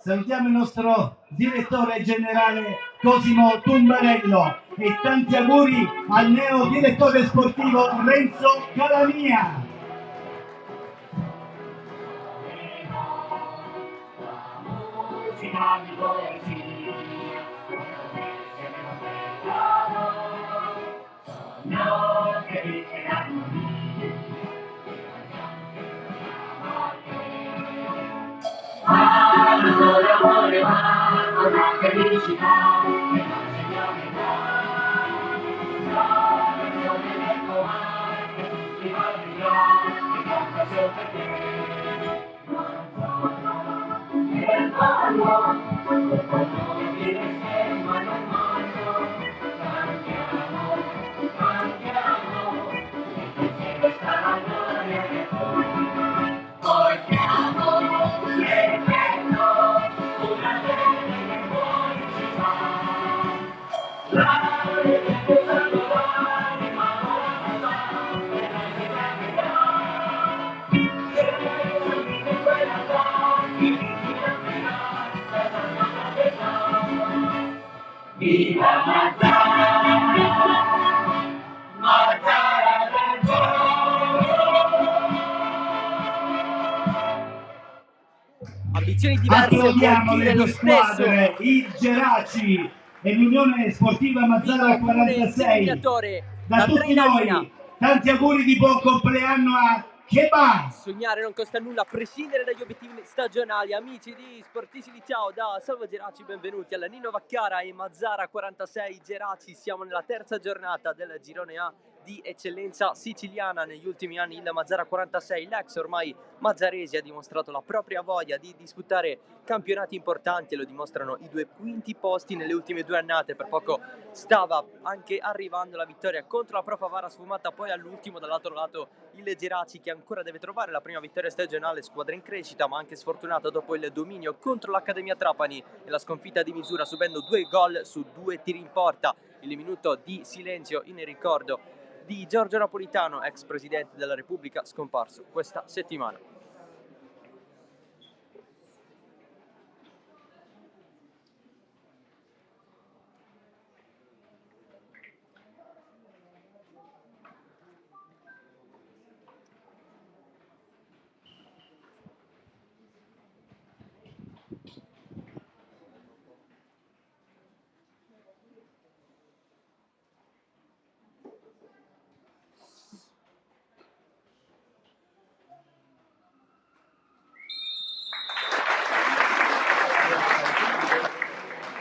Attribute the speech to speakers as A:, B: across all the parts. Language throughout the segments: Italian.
A: Salutiamo il nostro direttore generale Cosimo Tumbarello e tanti auguri al neo direttore sportivo Renzo Calamia.
B: Amore va con la felicità che non si chiamerà. La canzone del comare che tutti partirà, che canta solo per te. Nel ballo di l'estrema non manco, cantiamo, cantiamo, e sta la gloria che fu. Portiamo nel petto una bella che poi ci fa. La che salverà di mano la e la che cambierà. Gesù dice quella che ti cambierà, è la nostra verità. Viva Mazzara, Mazzara del
C: Ambizioni diverse,
A: Applaudiamo
C: vuol dire
A: le
C: lo
A: due
C: stesso.
A: squadre, il Geraci e l'Unione Sportiva Mazzara 46. Da tutti noi, tanti auguri di buon compleanno a Cheba.
C: Sognare non costa nulla, a prescindere dagli obiettivi stagionali. Amici di Sportissimi, ciao da Salvo Geraci, benvenuti alla Nino Vaccara e Mazzara 46 Geraci. Siamo nella terza giornata del girone A di eccellenza siciliana. Negli ultimi anni il Mazzara 46, l'ex ormai mazzaresi, ha dimostrato la propria voglia di disputare campionati importanti e lo dimostrano i due quinti posti nelle ultime due annate. Per poco stava anche arrivando la vittoria contro la Pro Favara sfumata poi all'ultimo. Dall'altro lato il Geraci, che ancora deve trovare la prima vittoria stagionale, squadra in crescita ma anche sfortunata dopo il dominio contro l'Accademia Trapani e la sconfitta di misura subendo 2 gol su 2 tiri in porta. Il minuto di silenzio in ricordo di Giorgio Napolitano, ex presidente della Repubblica, scomparso questa settimana.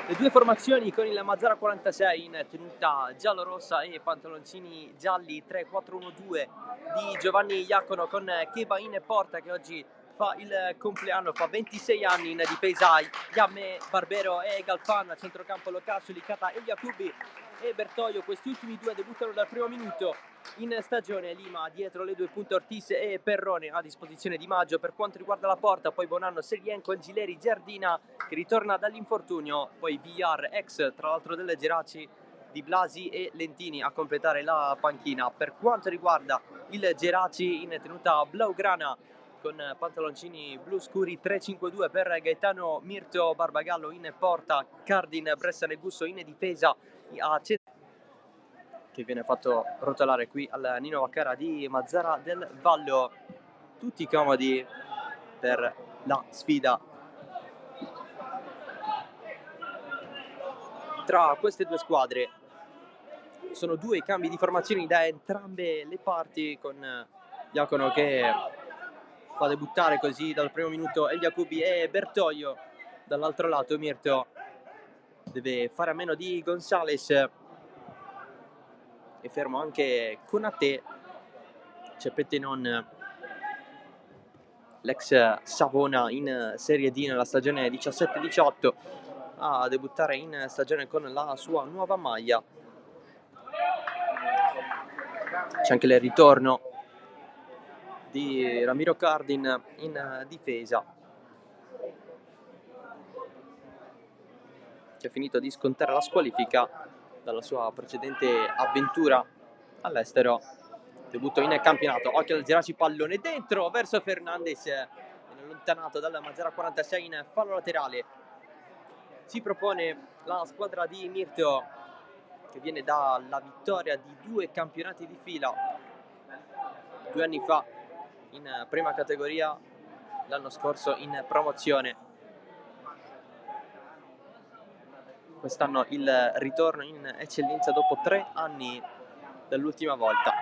C: Le due formazioni con il Mazzara 46 in tenuta giallorossa e pantaloncini gialli 3-4-1-2 di Giovanni Iacono con Cheba in porta, che oggi fa il compleanno, fa 26 anni. In difesa Yamme, Barbero e Galfan, a centrocampo Locascio, Licata e Jacubi e Bertoglio. Questi ultimi due debuttano dal primo minuto in stagione. Lima dietro le due punte, Ortiz e Perrone a disposizione di Maggio. Per quanto riguarda la porta, poi Bonanno, Serienco, Angileri, Giardina che ritorna dall'infortunio, poi VR, ex tra l'altro delle Geraci, Di Blasi e Lentini a completare la panchina. Per quanto riguarda il Geraci in tenuta blaugrana con pantaloncini blu scuri 3-5-2 per Gaetano Mirto Barbagallo in porta, Cardin Bressanegusso in difesa, che viene fatto rotolare qui al Nino Vaccara di Mazzara del Vallo. Tutti comodi per la sfida tra queste due squadre. Sono due cambi di formazioni da entrambe le parti, con Iacono che fa debuttare così dal primo minuto El Jacubi e Bertoglio. Dall'altro lato Mirto deve fare a meno di Gonzales e fermo anche Konate. Cepette non, l'ex Savona in Serie D nella stagione 17-18, a debuttare in stagione con la sua nuova maglia. C'è anche il ritorno di Ramiro Cardin in difesa, che ha finito di scontare la squalifica dalla sua precedente avventura all'estero. Debutto in campionato. Occhio al Geraci, pallone dentro verso Fernandez, in allontanato dalla Mazzara 46 in fallo laterale. Si propone la squadra di Mirto, che viene dalla vittoria di 2 campionati di fila 2 anni fa in prima categoria, l'anno scorso in promozione. Quest'anno il ritorno in eccellenza dopo 3 anni dall'ultima volta.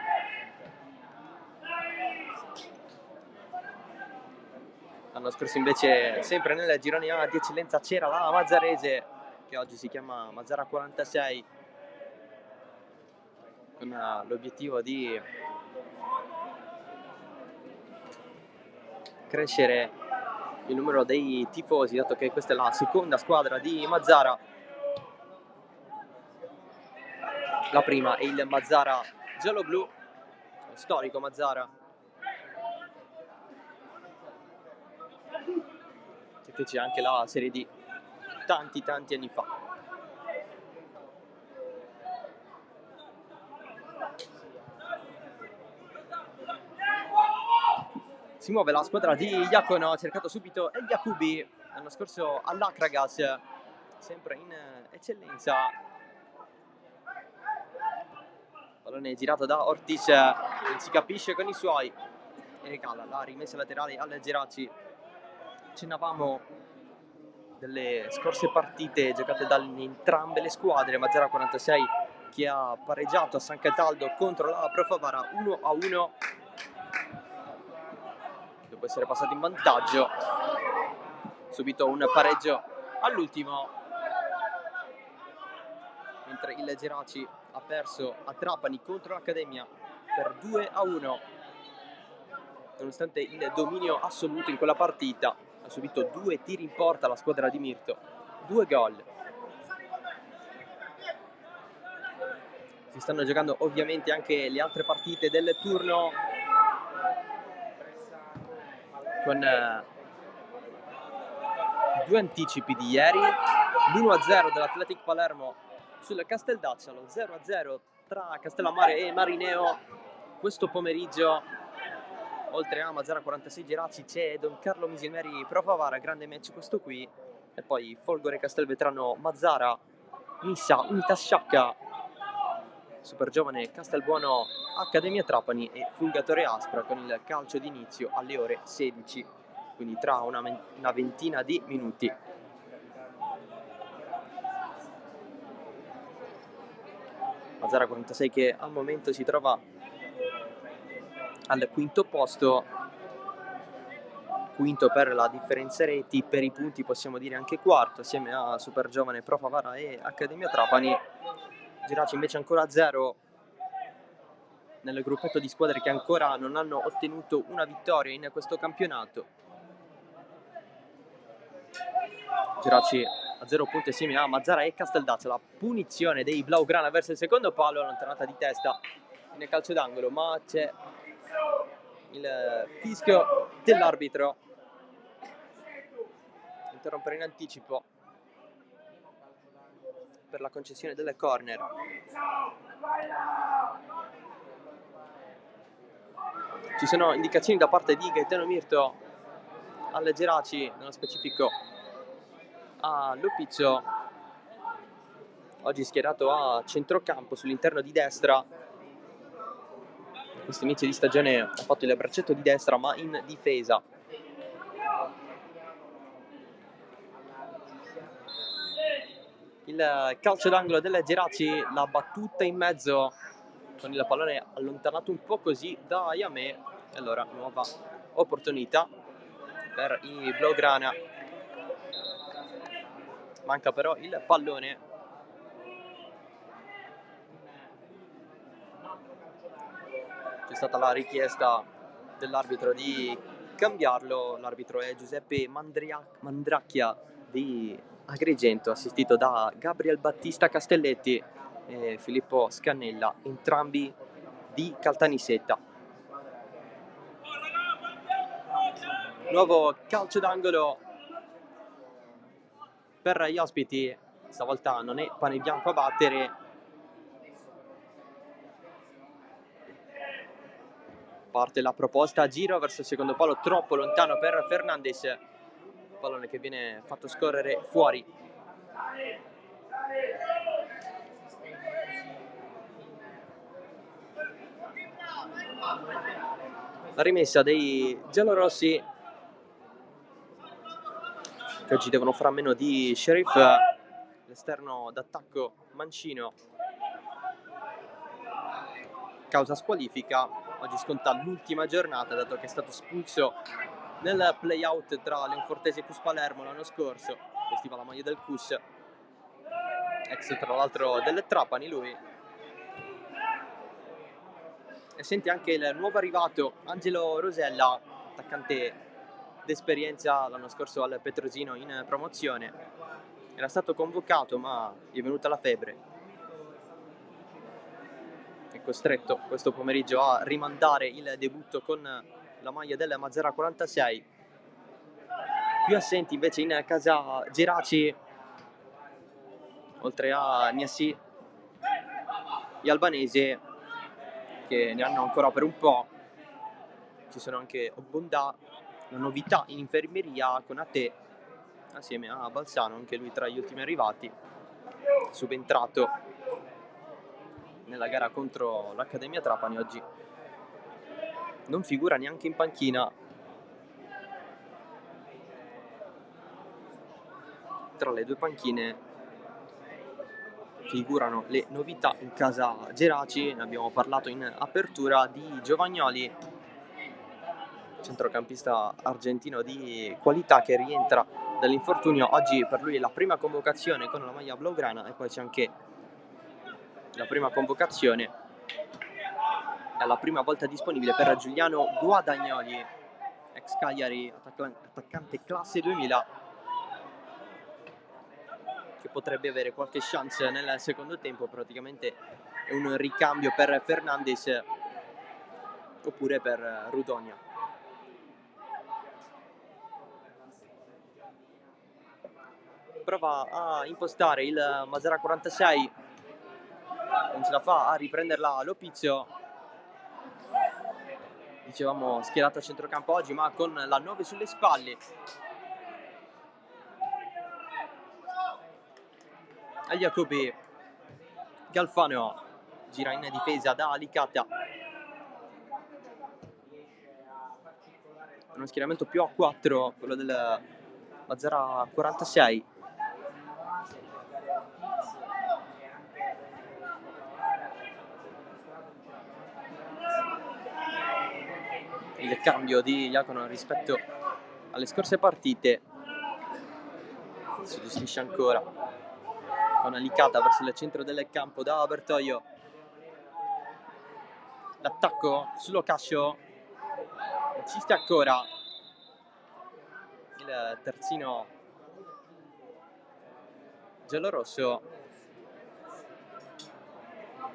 C: L'anno scorso invece, sempre nel girone A di eccellenza, c'era la Mazzarese, che oggi si chiama Mazzara 46, con l'obiettivo di crescere il numero dei tifosi, dato che questa è la seconda squadra di Mazzara. La prima è il Mazzara giallo-blu, storico Mazzara, che fece anche la Serie D tanti anni fa. Si muove la squadra di Iacono, ha cercato subito El Yacubi, l'anno scorso all'Akragas, sempre in eccellenza. Pallone girato da Ortiz, non si capisce con i suoi, e regala la rimessa laterale al Geraci. Accennavamo delle scorse partite giocate da entrambe le squadre. Mazzara 46 che ha pareggiato a San Cataldo contro la Pro Favara 1-1, dopo essere passati in vantaggio. Subito un pareggio all'ultimo, mentre il Geraci ha perso a Trapani contro l'Accademia per 2-1. Nonostante il dominio assoluto in quella partita, ha subito 2 tiri in porta la squadra di Mirto, 2 gol. Si stanno giocando ovviamente anche le altre partite del turno, con 2 anticipi di ieri: l'1-0 dell'Athletic Palermo sul Casteldaccia, lo 0-0 tra Castellammare e Marineo. Questo pomeriggio, oltre a Mazzara 46 Geraci, c'è Don Carlo Misilmeri Pro Favara, grande match questo qui, e poi Folgore Castelvetrano Mazzara, Nissa Unitas Sciacca, Super Giovane Castelbuono Accademia Trapani e Fulgatore Aspra, con il calcio d'inizio alle ore 16, quindi tra una ventina di minuti. Mazzara 46 che al momento si trova al quinto posto, quinto per la differenza reti, per i punti possiamo dire anche quarto, assieme a Super Giovane Pro Favara e Accademia Trapani. Geraci invece ancora a 0 nel gruppetto di squadre che ancora non hanno ottenuto una vittoria in questo campionato. Geraci a 0 punti assieme a Mazzara e Casteldaccia. La punizione dei Blaugrana verso il secondo palo, allontanata di testa nel calcio d'angolo, ma c'è il fischio dell'arbitro, interrompere in anticipo per la concessione delle corner. Ci sono indicazioni da parte di Gaetano Mirto al Geraci, nello specifico a Lupiccio, oggi schierato a centrocampo sull'interno di destra. Questo inizio di stagione ha fatto il braccetto di destra, ma in difesa. Il calcio d'angolo del Geraci, la battuta in mezzo con il pallone allontanato un po' così da Yamé, e allora nuova opportunità per i Blaugrana. Manca però il pallone. C'è stata la richiesta dell'arbitro di cambiarlo. L'arbitro è Giuseppe Mandracchia di Agrigento, assistito da Gabriel Battista Castelletti e Filippo Scannella, entrambi di Caltanissetta. Nuovo calcio d'angolo per gli ospiti, stavolta non è Pane Bianco a battere. Parte la proposta, giro verso il secondo palo, troppo lontano per Fernandes, pallone che viene fatto scorrere fuori. La rimessa dei giallorossi, che oggi devono fare a meno di Sheriff, l'esterno d'attacco mancino causa squalifica. Oggi sconta l'ultima giornata, dato che è stato espulso nel play-out tra Leonfortese e Cus Palermo l'anno scorso. Vestiva la maglia del Cus, ex tra l'altro del Trapani lui. E senti anche il nuovo arrivato Angelo Rosella, attaccante d'esperienza l'anno scorso al Petrosino in promozione. Era stato convocato ma gli è venuta la febbre, è costretto questo pomeriggio a rimandare il debutto con la maglia del Mazara 46. Più assenti invece in casa Geraci, oltre a Niassi e Albanese, che ne hanno ancora per un po'. Ci sono anche Ogbondà, la novità in infermeria con Ate, assieme a Balsano, anche lui tra gli ultimi arrivati, subentrato nella gara contro l'Accademia Trapani. Oggi non figura neanche in panchina. Tra le due panchine figurano le novità in casa Geraci. Ne abbiamo parlato in apertura di Giovagnoli, centrocampista argentino di qualità che rientra dall'infortunio. Oggi per lui è la prima convocazione con la maglia blaugrana, e poi c'è anche la prima convocazione alla prima volta disponibile per Giuliano Guadagnoli, ex Cagliari, attaccante classe 2000, che potrebbe avere qualche chance nel secondo tempo. Praticamente è un ricambio per Fernandes oppure per Rudonia. Prova a impostare il Mazara 46, non ce la fa a riprenderla Lopizio. Dicevamo schierato a centrocampo oggi, ma con la 9 sulle spalle. A Jacobi, Galfano gira in difesa da Alicata. Uno schieramento più a 4, quello del Mazara 46. Il cambio di Iacono rispetto alle scorse partite. Si gestisce ancora con Alicata verso il centro del campo da Bertoio. L'attacco sull'Ocascio, insiste ancora il terzino giallorosso,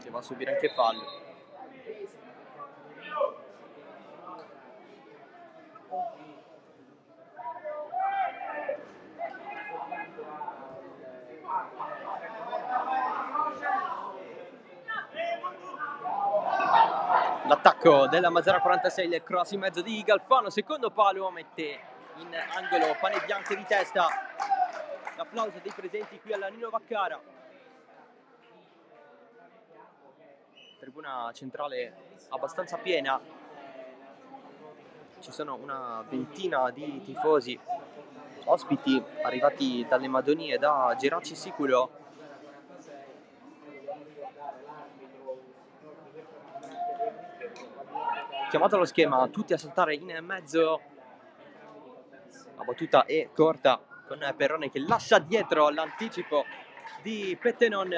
C: che va a subire anche fallo. L'attacco della Mazara 46, il cross in mezzo di Galfano, secondo palo, mette in angolo Pane Bianche di testa. L'applauso dei presenti qui alla Nino Vaccara. Tribuna centrale abbastanza piena, ci sono una ventina di tifosi ospiti arrivati dalle Madonie, da Geraci Siculo. Chiamato allo schema, tutti a saltare in mezzo. La battuta è corta, con Perrone che lascia dietro l'anticipo di Pettenon,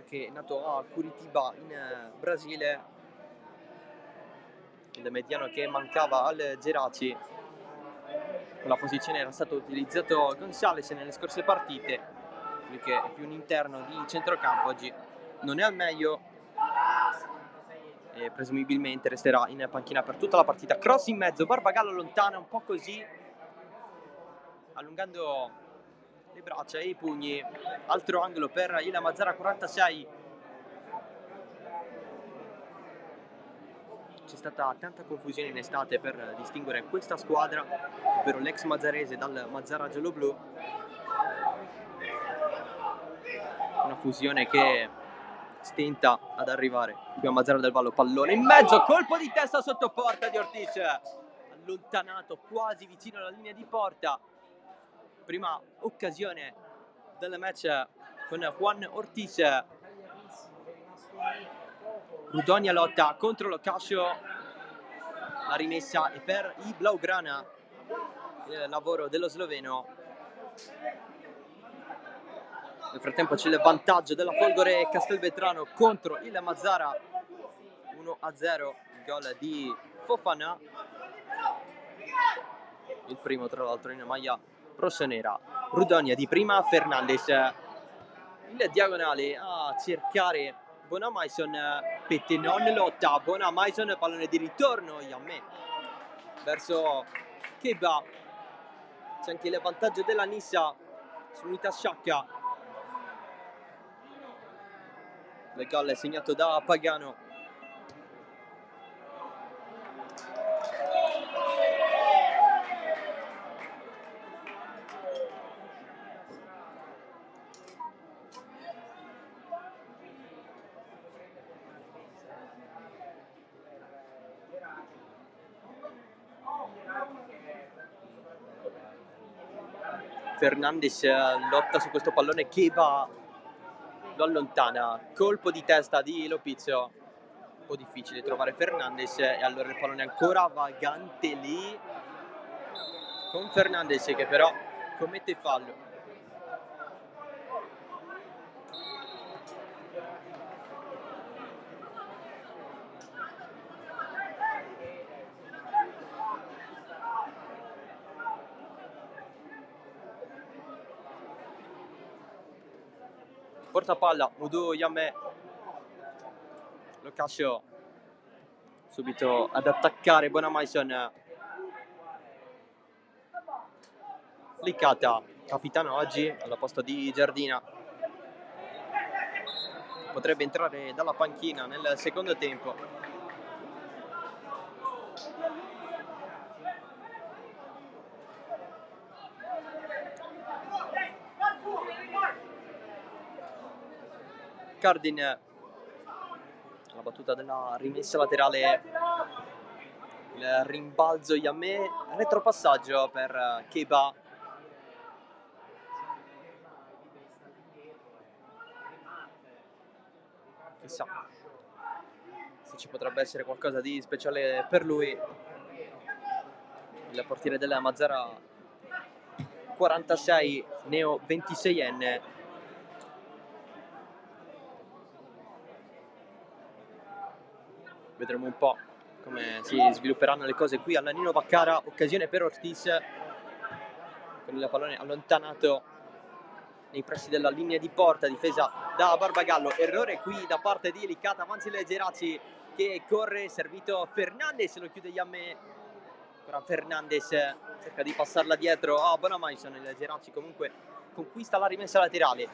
C: che è nato a Curitiba in Brasile. Il mediano che mancava al Geraci. Con la posizione era stato utilizzato Gonzales nelle scorse partite, lui che è più un interno di centrocampo. Oggi non è al meglio e presumibilmente resterà in panchina per tutta la partita. Cross in mezzo, Barbagallo lontana, un po' così, allungando le braccia e i pugni. Altro angolo per il Mazara 46. c'è stata tanta confusione in estate per distinguere questa squadra, ovvero l'ex Mazzarese, dal Mazzara gialloblu. Una fusione che stenta ad arrivare. Qui a Mazzara del Vallo, pallone in mezzo, colpo di testa sotto porta di Ortiz, allontanato quasi vicino alla linea di porta. Prima occasione del match con Juan Ortiz. Rudonia lotta contro Locascio, la rimessa è per i Blaugrana, il lavoro dello sloveno. Nel frattempo c'è il vantaggio della Folgore Castelvetrano contro il Mazzara, 1-0, il gol di Fofana, il primo tra l'altro in maglia rossonera. Rudonia di prima, Fernandez, il diagonale a cercare Bonamaison, Pettenon lotta, Bonamaison, pallone di ritorno, Yammé verso Keba, c'è anche il vantaggio della Nissa sull'unità Sciacca. Il gol è segnato da Pagano. Fernandez lotta su questo pallone, Keba lo allontana, colpo di testa di Lopizio, un po' difficile trovare Fernandez, e allora il pallone ancora vagante lì con Fernandez che però commette fallo. Porta palla, Udo Yammé, Locascio subito ad attaccare Bonamaison. Licata, capitano oggi alla posto di Giardina, potrebbe entrare dalla panchina nel secondo tempo. Cardin, la battuta della rimessa laterale, il rimbalzo Yammé, retropassaggio per Keba. Chissà se ci potrebbe essere qualcosa di speciale per lui, il portiere della Mazzara 46, neo 26enne. Vedremo un po' come si svilupperanno le cose qui alla Nino Vaccara. Occasione per Ortiz con il pallone allontanato nei pressi della linea di porta, difesa da Barbagallo. Errore qui da parte di Licata, avanzi il Geraci che corre, servito Fernandez, lo chiude Yammé. Ora Fernandez cerca di passarla dietro a Bonamaison, il Geraci comunque conquista la rimessa laterale.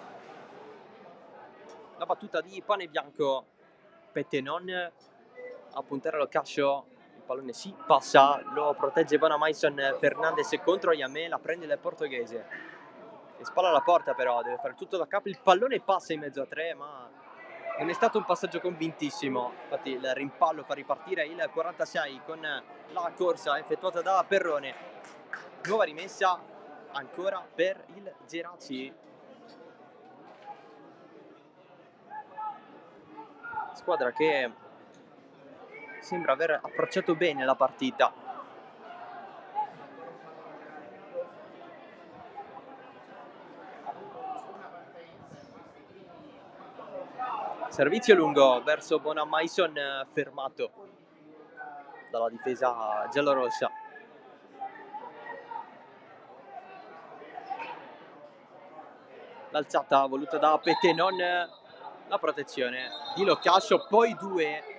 C: La battuta di Pane Bianco, Pettenon a puntare Locascio, il pallone si passa, lo protegge Bonamaison, Fernandez contro Yammé, la prende il portoghese e spalla alla porta, però deve fare tutto da capo. Il pallone passa in mezzo a tre, ma non è stato un passaggio convintissimo, infatti il rimpallo fa ripartire il 46 con la corsa effettuata da Perrone. Nuova rimessa ancora per il Geraci, squadra che sembra aver approcciato bene la partita. Servizio lungo verso Bonamaison, fermato dalla difesa giallorossa. L'alzata voluta da Pettenon, la protezione di Locascio, poi due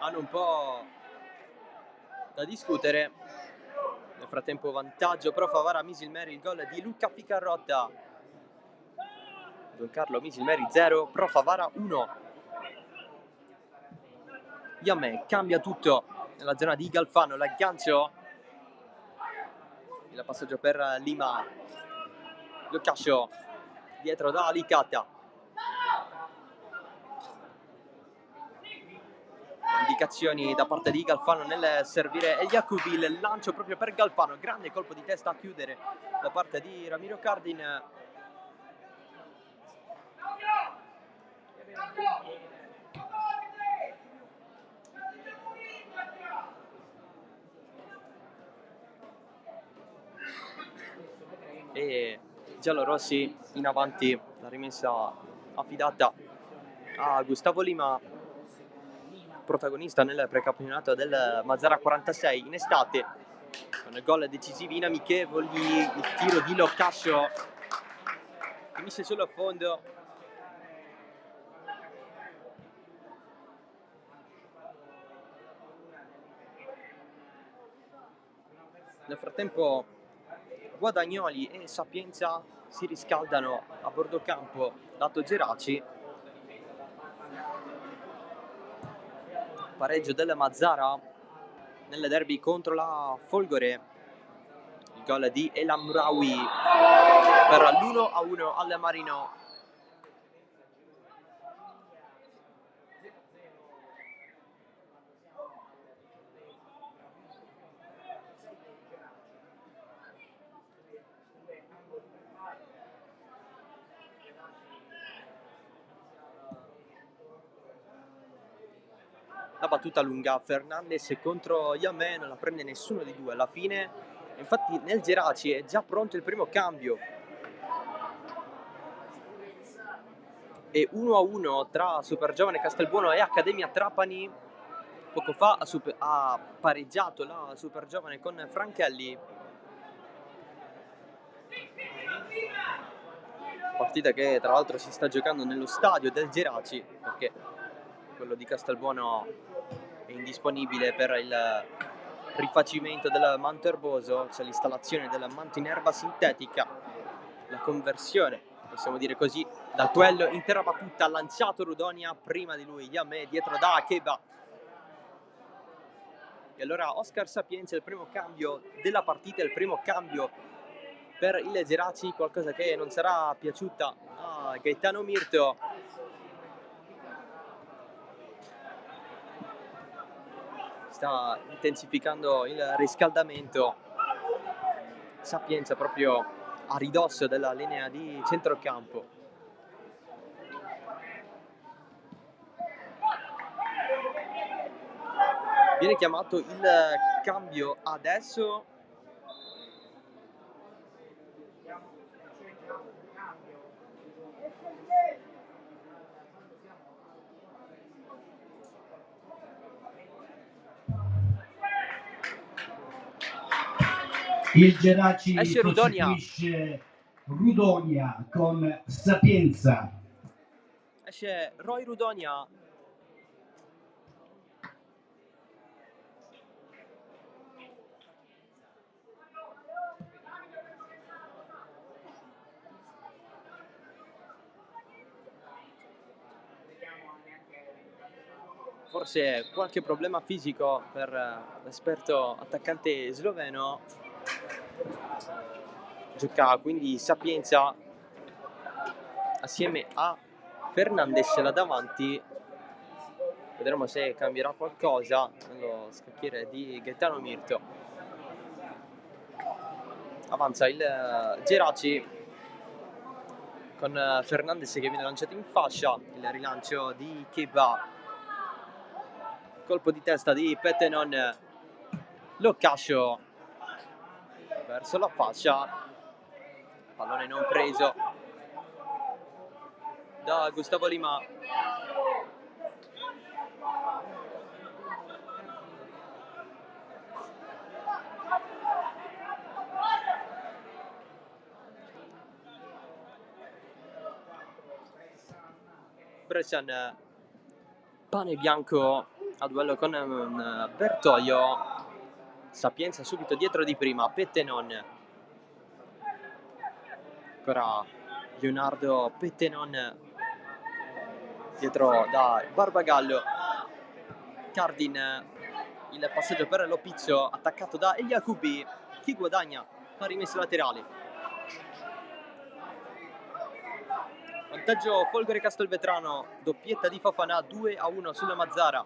C: hanno un po' da discutere. Nel frattempo vantaggio pro Favara Misilmeri, il gol di Luca Ficarrotta. Don Carlo Misilmeri 0, pro Favara 1. Yame cambia tutto nella zona di Galfano, l'aggancio, il passaggio per Lima, lo cascio dietro da Alicata, indicazioni da parte di Galfano nel servire El Yacoubi, il lancio proprio per Galfano, grande colpo di testa a chiudere da parte di Ramiro Cardin. E giallorossi in avanti, la rimessa affidata a Gustavo Lima, protagonista nel precampionato del Mazara 46 in estate, con gol decisivi inamichevoli, il tiro di Locascio finisce solo a fondo. Nel frattempo Guadagnoli e Sapienza si riscaldano a bordo campo lato Geraci. Pareggio del Mazara nel derby contro la Folgore, il gol di El Amraoui per l'1-1 al Marino. La battuta lunga Fernandez contro Yamé, non la prende nessuno di due alla fine. Infatti nel Geraci è già pronto il primo cambio. E 1-1 tra Supergiovane Castelbuono e Accademia Trapani. Poco fa ha pareggiato la Supergiovane con Franchelli. Partita che tra l'altro si sta giocando nello stadio del Geraci, perché quello di Castelbuono è indisponibile per il rifacimento del manto erboso, c'è l'installazione del manto in erba sintetica, la conversione, possiamo dire così, da duello intera battuta, lanciato Rudonia, prima di lui Yamé, dietro da Akeba. E allora Oscar Sapienza, il primo cambio della partita, il primo cambio per il Geraci, qualcosa che non sarà piaciuta a Gaetano Mirto. Sta intensificando il riscaldamento Sapienza proprio a ridosso della linea di centrocampo. Viene chiamato il cambio adesso.
A: Il Geraci
C: Esce Rudonia.
A: sostituisce Rudonia con Sapienza.
C: Esce Roy Rudonia. Forse qualche problema fisico per l'esperto attaccante sloveno. Gioca quindi Sapienza assieme a Fernandez là davanti. Vedremo se cambierà qualcosa nello scacchiere di Gaetano Mirto. Avanza il Geraci con Fernandez che viene lanciato in fascia, il rilancio di Keba, colpo di testa di Pettenon, Locascio verso la fascia, pallone non preso da Gustavo Lima. Brescian, pane bianco a duello con Bertoglio. Sapienza subito dietro di prima, Pettenon, ancora Leonardo Pettenon dietro da Barbagallo. Cardin, il passaggio per Lopizzo attaccato da El Yacoubi, che guadagna la rimessa laterale. Vantaggio Folgore Castelvetrano, doppietta di Fofana, 2-1 sulla Mazzara.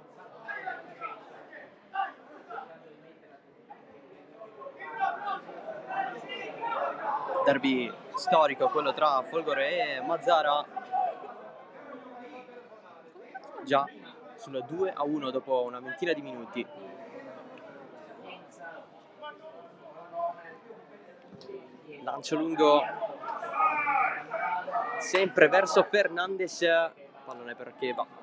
C: Derby storico quello tra Folgore e Mazzara, già sul 2-1 dopo una ventina di minuti. Lancio lungo sempre verso Fernandes, pallone per Cheva.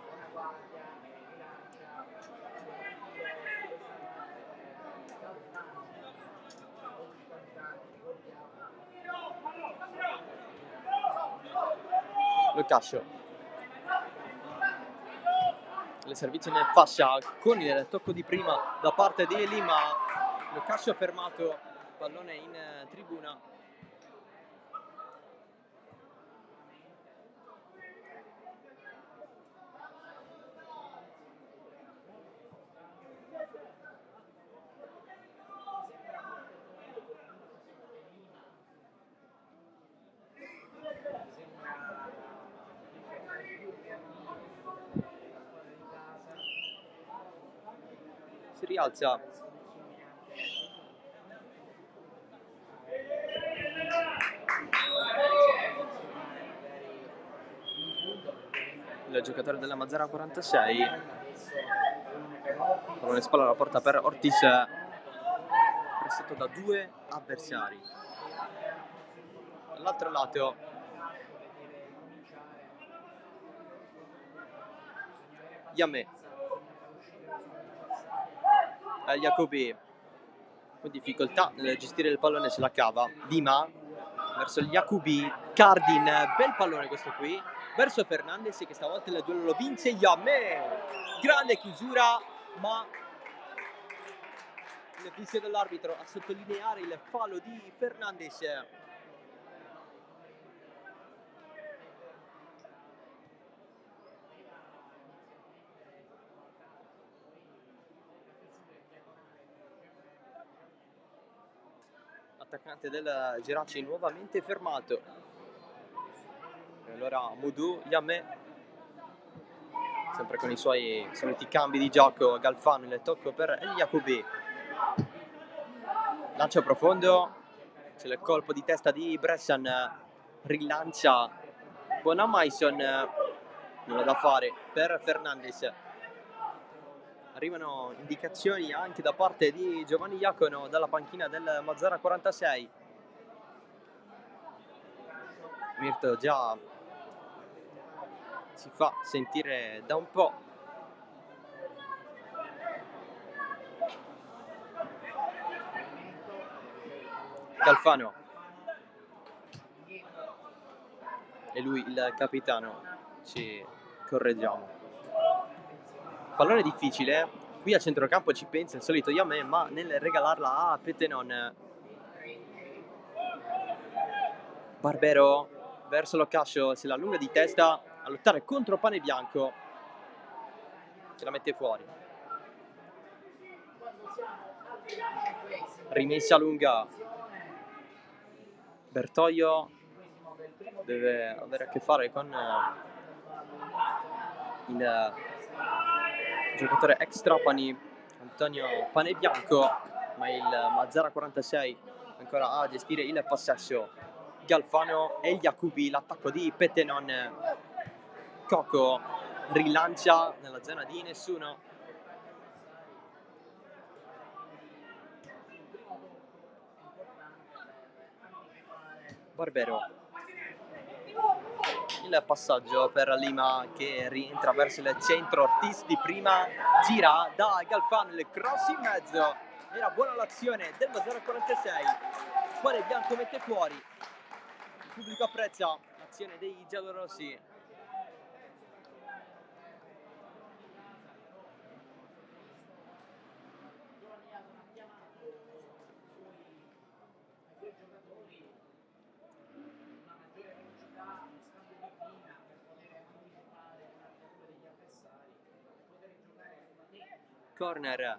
C: Locascio, le servizio in fascia con il tocco di prima da parte di Eli, ma Locascio ha fermato, pallone in tribuna. Si rialza il giocatore della Mazzara 46, pallone spalla alla porta per Ortiz, pressato da due avversari. Dall'altro lato Yamé, El Yacoubi con difficoltà nel gestire il pallone, se la cava. Dima verso il Yacoubi, Cardin, bel pallone questo qui, verso Fernandes che stavolta il duello lo vince Yamé. Grande chiusura, ma il fischio dell'arbitro a sottolineare il fallo di Fernandes. Attaccante del Geraci nuovamente fermato. E allora Moudou, Yamé, sempre con i suoi soliti cambi di gioco. Galfano, il tocco per El Yacoubi, lancio profondo, c'è il colpo di testa di Bressan, rilancia Bonamaison, nulla da fare per Fernandes. Arrivano indicazioni anche da parte di Giovanni Iacono dalla panchina del Mazzara 46. Mirto già si fa sentire da un po'. Galfano, e lui il capitano, ci correggiamo. Pallone difficile, qui a centrocampo ci pensa il solito Yamé, ma nel regalarla a Petenon. Barbero verso Locascio, se la allunga di testa a lottare contro Pane Bianco, ce la mette fuori. Rimessa lunga, Bertoglio deve avere a che fare con il giocatore ex Trapani Antonio Pane Bianco, ma il Mazzara 46 ancora a gestire il possesso. Galfano e Yacoubi, l'attacco di Petenon. Coco rilancia nella zona di nessuno. Barbero, il passaggio per Lima che rientra verso il centro. Ortiz di prima gira da Galfano, il cross in mezzo. Era buona l'azione del Mazzara 46, Pane Bianco mette fuori. Il pubblico apprezza l'azione dei giallorossi. corner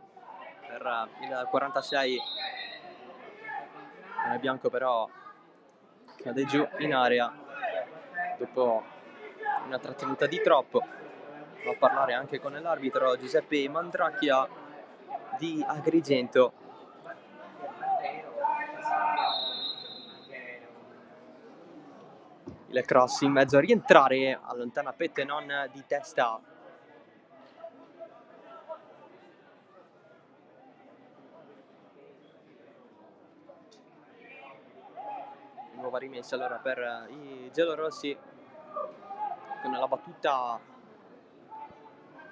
C: per il 46. Il bianco però cade giù in area dopo una trattenuta di troppo. Va a parlare anche con l'arbitro Giuseppe Mandracchia di Agrigento. Il cross in mezzo a rientrare, allontana Pettenon di testa. Nuova rimessa allora per i giallorossi con la battuta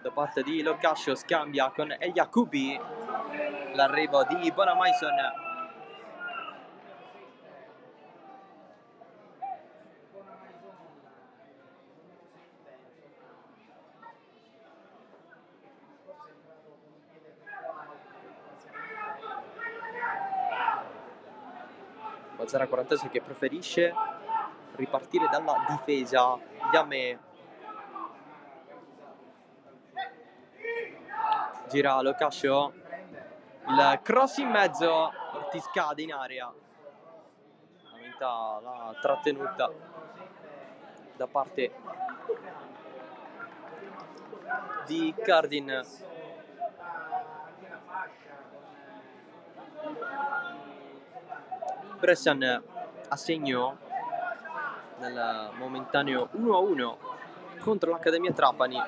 C: da parte di Locascio, scambia con El Yacoubi, l'arrivo di Bonamaison. Mazzara 46 che preferisce ripartire dalla difesa. Yame gira Locascio, il cross in mezzo, Ortiz cade in area, aumenta la trattenuta da parte di Cardin. Bressan a segno nel momentaneo 1-1 contro l'Accademia Trapani,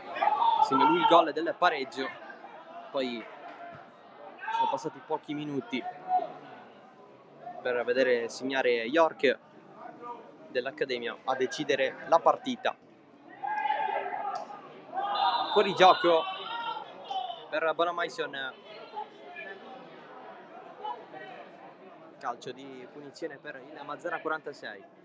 C: segna lui il gol del pareggio. Poi sono passati pochi minuti per vedere segnare York dell'Accademia a decidere la partita. Fuori gioco per Bonamaison, calcio di punizione per il Mazzara 46.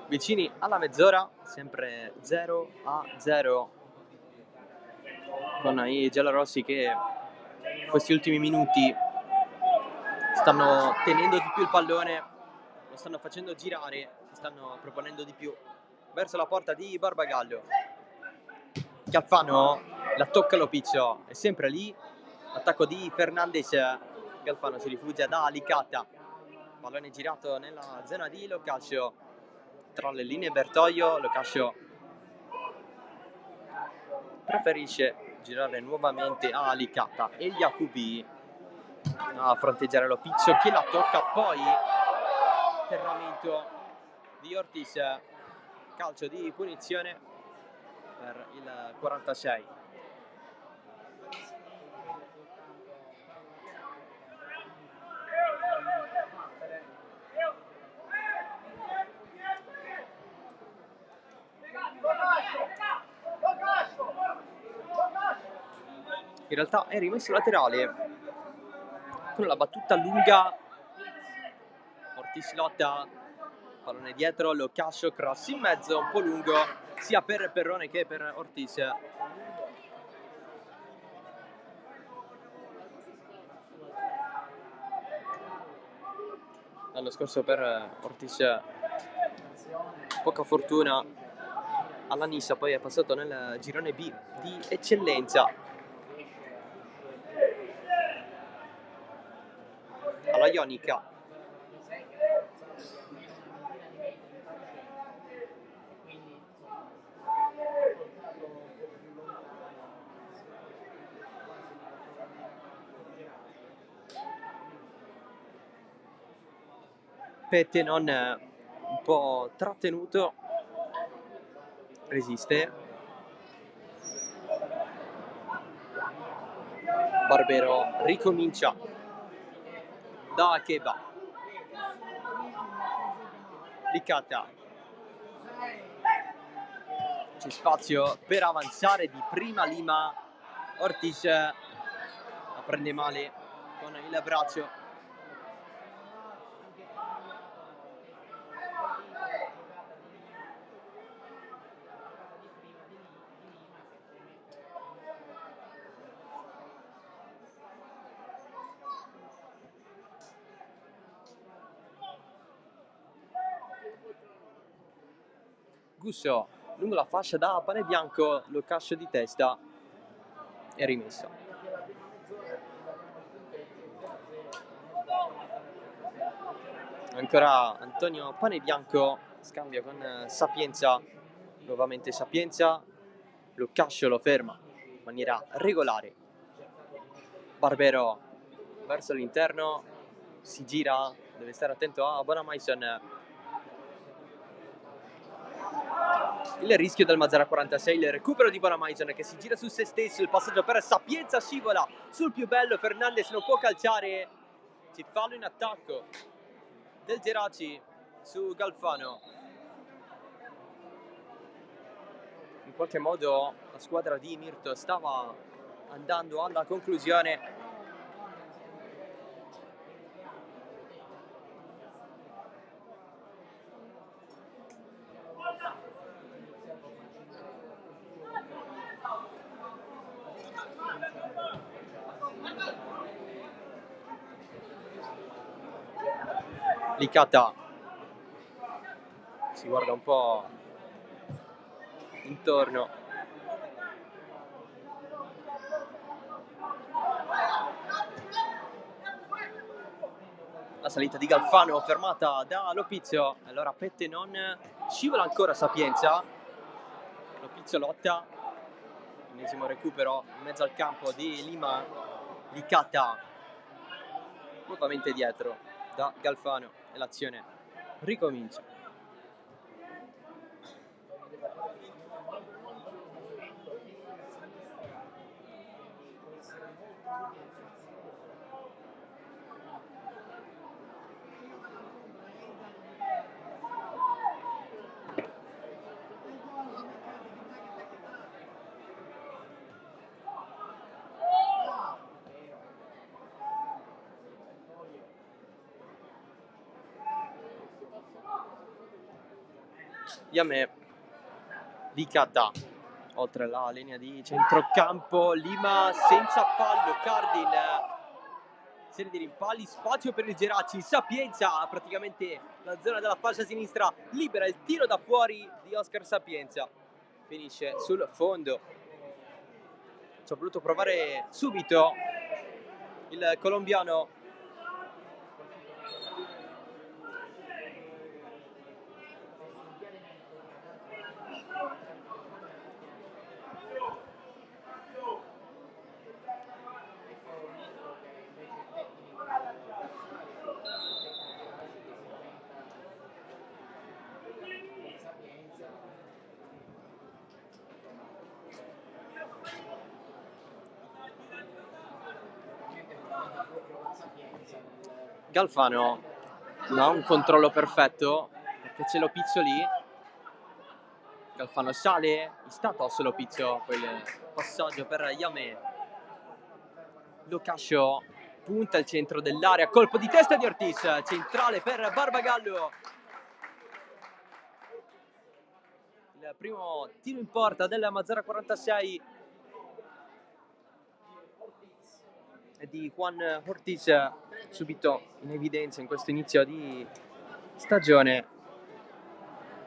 C: Vicini alla mezz'ora, sempre 0-0 con i giallorossi che questi ultimi minuti stanno tenendo di più il pallone, lo stanno facendo girare, stanno proponendo di più verso la porta di Barbagallo. Galfano la tocca, lo piccio, è sempre lì, attacco di Fernandez. Galfano si rifugia da Alicata, pallone girato nella zona di Locascio, tra le linee Bertoglio. Locascio preferisce girare nuovamente a Alicata e gli Yacoubi a fronteggiare lo piccio che la tocca, poi atterramento di Ortiz, calcio di punizione per il 46. In realtà è rimesso laterale con la battuta lunga. Ortiz lotta, pallone dietro, Locascio, cross in mezzo, un po' lungo sia per Perrone che per Ortiz. L'anno scorso per Ortiz poca fortuna alla Nissa, poi è passato nel girone B di eccellenza alla Ionica. Pettenon un po' trattenuto, resiste. Barbero ricomincia da Akeba. Licata, c'è spazio per avanzare di prima Lima. Ortiz la prende male con il braccio. Gusso lungo la fascia da Pane Bianco, lo cascio di testa e rimessa. Ancora Antonio Pane Bianco scambia con Sapienza, nuovamente Sapienza, lo cascio lo ferma in maniera regolare. Barbero verso l'interno, si gira, deve stare attento a Bonamaison. Il rischio del Mazzara 46, il recupero di Bonamaison che si gira su se stesso, il passaggio per Sapienza, scivola sul più bello, Fernandez non può calciare, c'è fallo in attacco del Geraci su Galfano. In qualche modo la squadra di Mirto stava andando alla conclusione. Licata si guarda un po' intorno. La salita di Galfano fermata da Lopizio. Allora Pette non scivola ancora Sapienza. Lopizio lotta. Ennesimo recupero in mezzo al campo di Lima. Licata nuovamente dietro da Galfano e l'azione ricomincia. Yame, Licata oltre la linea di centrocampo, Lima senza fallo, Cardin, serie di rimpalli, spazio per il Geraci, Sapienza, praticamente la zona della fascia sinistra libera, il tiro da fuori di Oscar Sapienza, finisce sul fondo. Ci ha voluto provare subito il colombiano. Galfano non ha un controllo perfetto perché c'è Lopizio lì. Galfano sale, è stato solo Lopizio, poi il passaggio per Yame. Locascio punta al centro dell'area, colpo di testa di Ortiz, centrale per Barbagallo. Il primo tiro in porta della Mazzara 46 è di Juan Ortiz, subito in evidenza in questo inizio di stagione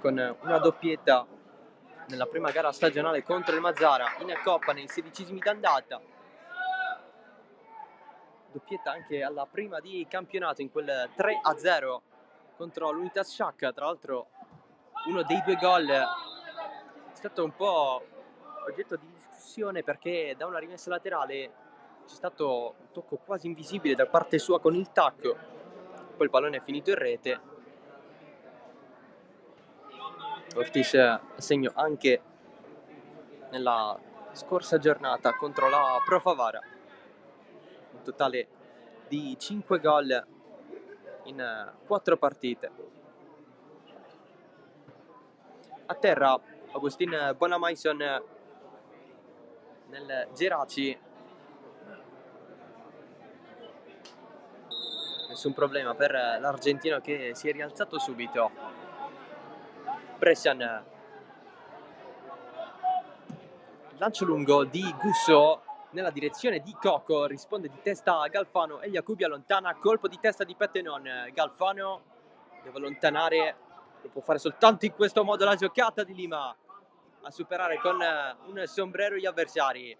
C: con una doppietta nella prima gara stagionale contro il Mazzara in Coppa nei 16esimi d'andata, doppietta anche alla prima di campionato in quel 3-0 contro l'Unitas Sciacca. Tra l'altro uno dei due gol è stato un po' oggetto di discussione perché da una rimessa laterale c'è stato un tocco quasi invisibile da parte sua con il tacco, poi il pallone è finito in rete. Ortiz a segno anche nella scorsa giornata contro la Pro Favara, un totale di 5 gol in 4 partite. A terra Agustin Bonamaison nel Geraci, nessun problema per l'argentino che si è rialzato subito. Brescian, lancio lungo di Gusso nella direzione di Coco, risponde di testa a Galfano e Jacobi allontana, colpo di testa di Pettenon. Galfano deve allontanare Lo può fare soltanto in questo modo la giocata di Lima, a superare con un sombrero gli avversari.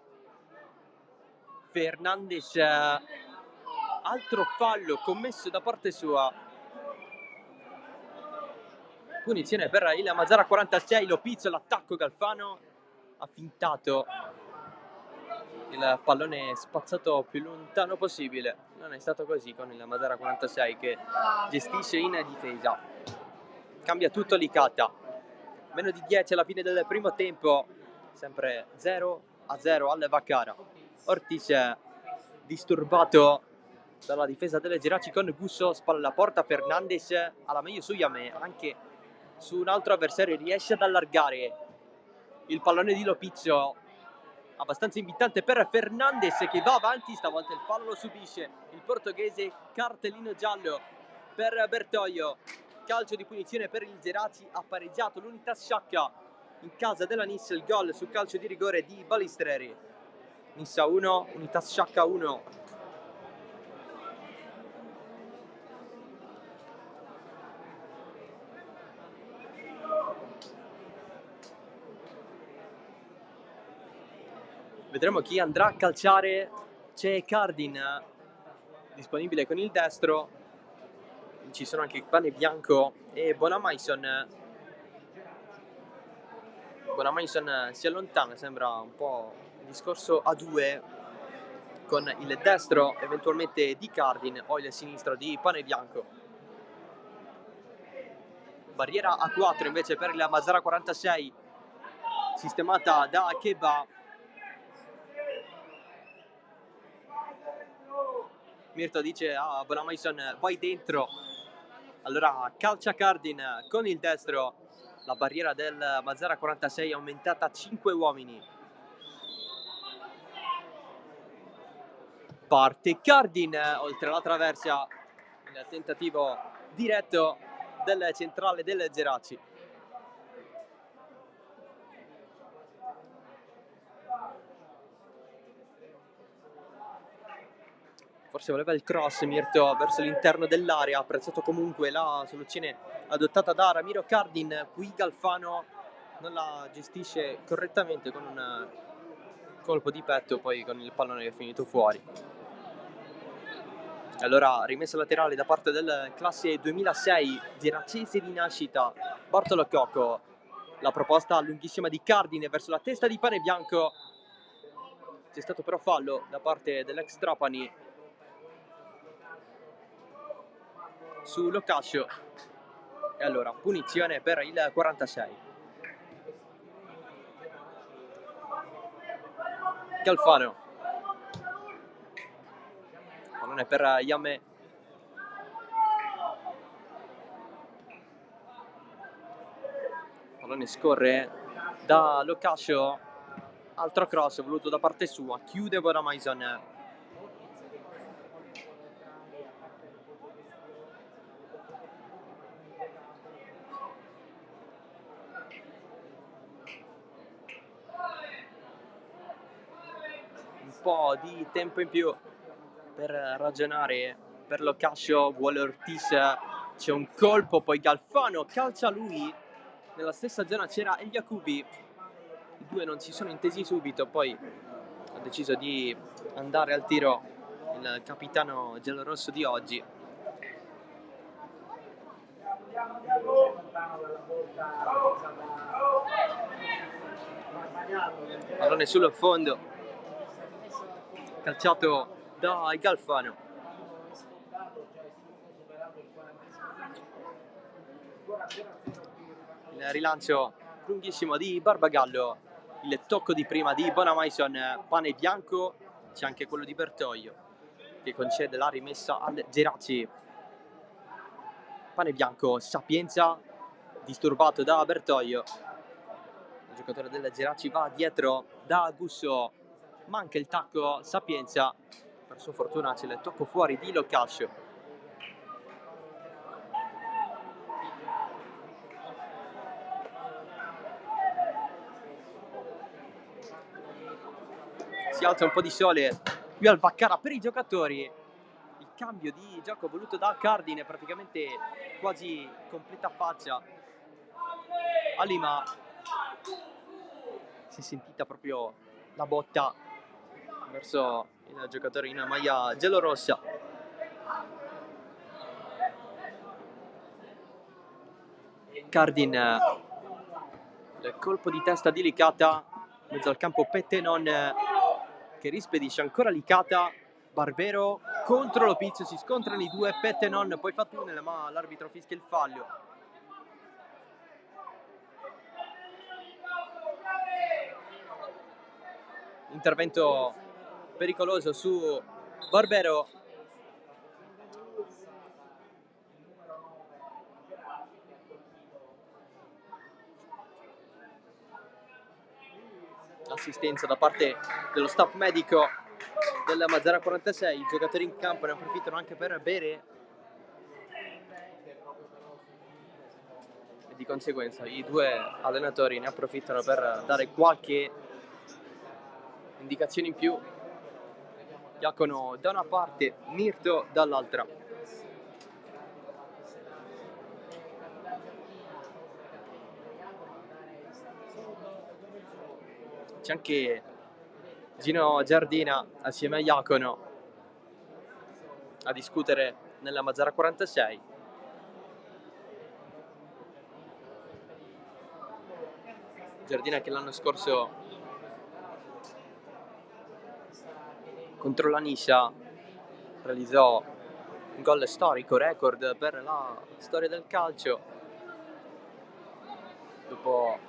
C: Fernandes, altro fallo commesso da parte sua. Punizione per il Mazara 46, lo pizzo l'attacco, Galfano ha fintato il pallone spazzato più lontano possibile. Non è stato così con il Mazara 46 che gestisce in difesa. Cambia tutto Licata. Meno di 10 alla fine del primo tempo, sempre 0-0 al Vacara. Ortiz disturbato dalla difesa delle Geraci con Gusso, spalla alla porta, Fernandes alla meglio su Yame, anche su un altro avversario riesce ad allargare il pallone di Lopizzo, abbastanza invitante per Fernandes che va avanti, stavolta il fallo lo subisce il portoghese, cartellino giallo per Bertoglio. Calcio di punizione per il Geraci, ha pareggiato l'Unitas Sciacca in casa della Nis, il gol su calcio di rigore di Balistreri. Nissa 1, Unitas Sciacca 1. Vedremo chi andrà a calciare. C'è Cardin disponibile con il destro, ci sono anche Panebianco e Bonamaison. Bonamaison si allontana, sembra un po' un discorso a due con il destro eventualmente di Cardin o il sinistro di Panebianco. Barriera a 4 invece per il Mazara 46, sistemata da Keba. Mirto dice a Bonamaison vai dentro, allora calcia Cardin con il destro. La barriera del Mazara 46 è aumentata a 5 uomini. Parte Cardin oltre la traversa, il tentativo diretto del centrale del Geraci. Forse voleva il cross Mirto verso l'interno dell'area, apprezzato comunque la soluzione adottata da Ramiro Cardin. Qui Galfano non la gestisce correttamente con un colpo di petto, poi con il pallone che è finito fuori. Allora rimessa laterale da parte del classe 2006 geracese di nascita Bartolo Cocco. La proposta lunghissima di Cardin verso la testa di Panebianco. C'è stato però fallo da parte dell'ex Trapani su Locascio, e allora punizione per il 46. Galfano, pallone per Yame, pallone scorre da Locascio, altro cross voluto da parte sua, chiude Bonamaison. Po' di tempo in più per ragionare per Locascio, vuole Ortiz, c'è un colpo, poi Galfano calcia lui, nella stessa zona c'era El Yacubi, i due non si sono intesi subito, poi ha deciso di andare al tiro il capitano giallorosso di oggi. Pallone sullo fondo, calciato da Galfano. Il rilancio lunghissimo di Barbagallo, il tocco di prima di Bonamaison, Panebianco, c'è anche quello di Bertoglio che concede la rimessa al Geraci. Panebianco, Sapienza disturbato da Bertoglio, il giocatore del Geraci va dietro da Gusso, manca il tacco Sapienza, per sua fortuna c'è il tocco fuori di Locascio. Si alza un po' di sole qui al Vacara per i giocatori, il cambio di gioco voluto da Cardin è praticamente quasi completa faccia Alima. Si è sentita proprio la botta verso il giocatore in maglia giallorossa. Cardin, il colpo di testa di Licata, mezzo al campo Pettenon che rispedisce ancora Licata. Barbero contro Lopizio, si scontrano i due. Pettenon poi fa tunnel, ma l'arbitro fischia il fallo. Intervento pericoloso su Barbero. Assistenza da parte dello staff medico del Mazara 46. I giocatori in campo ne approfittano anche per bere e di conseguenza i due allenatori ne approfittano per dare qualche indicazione in più. Iacono da una parte, Mirto dall'altra. C'è anche Gino Giardina assieme a Iacono a discutere nella Mazara 46. Giardina che l'anno scorso contro la Niscia realizzò un gol storico, record per la storia del calcio. Dopo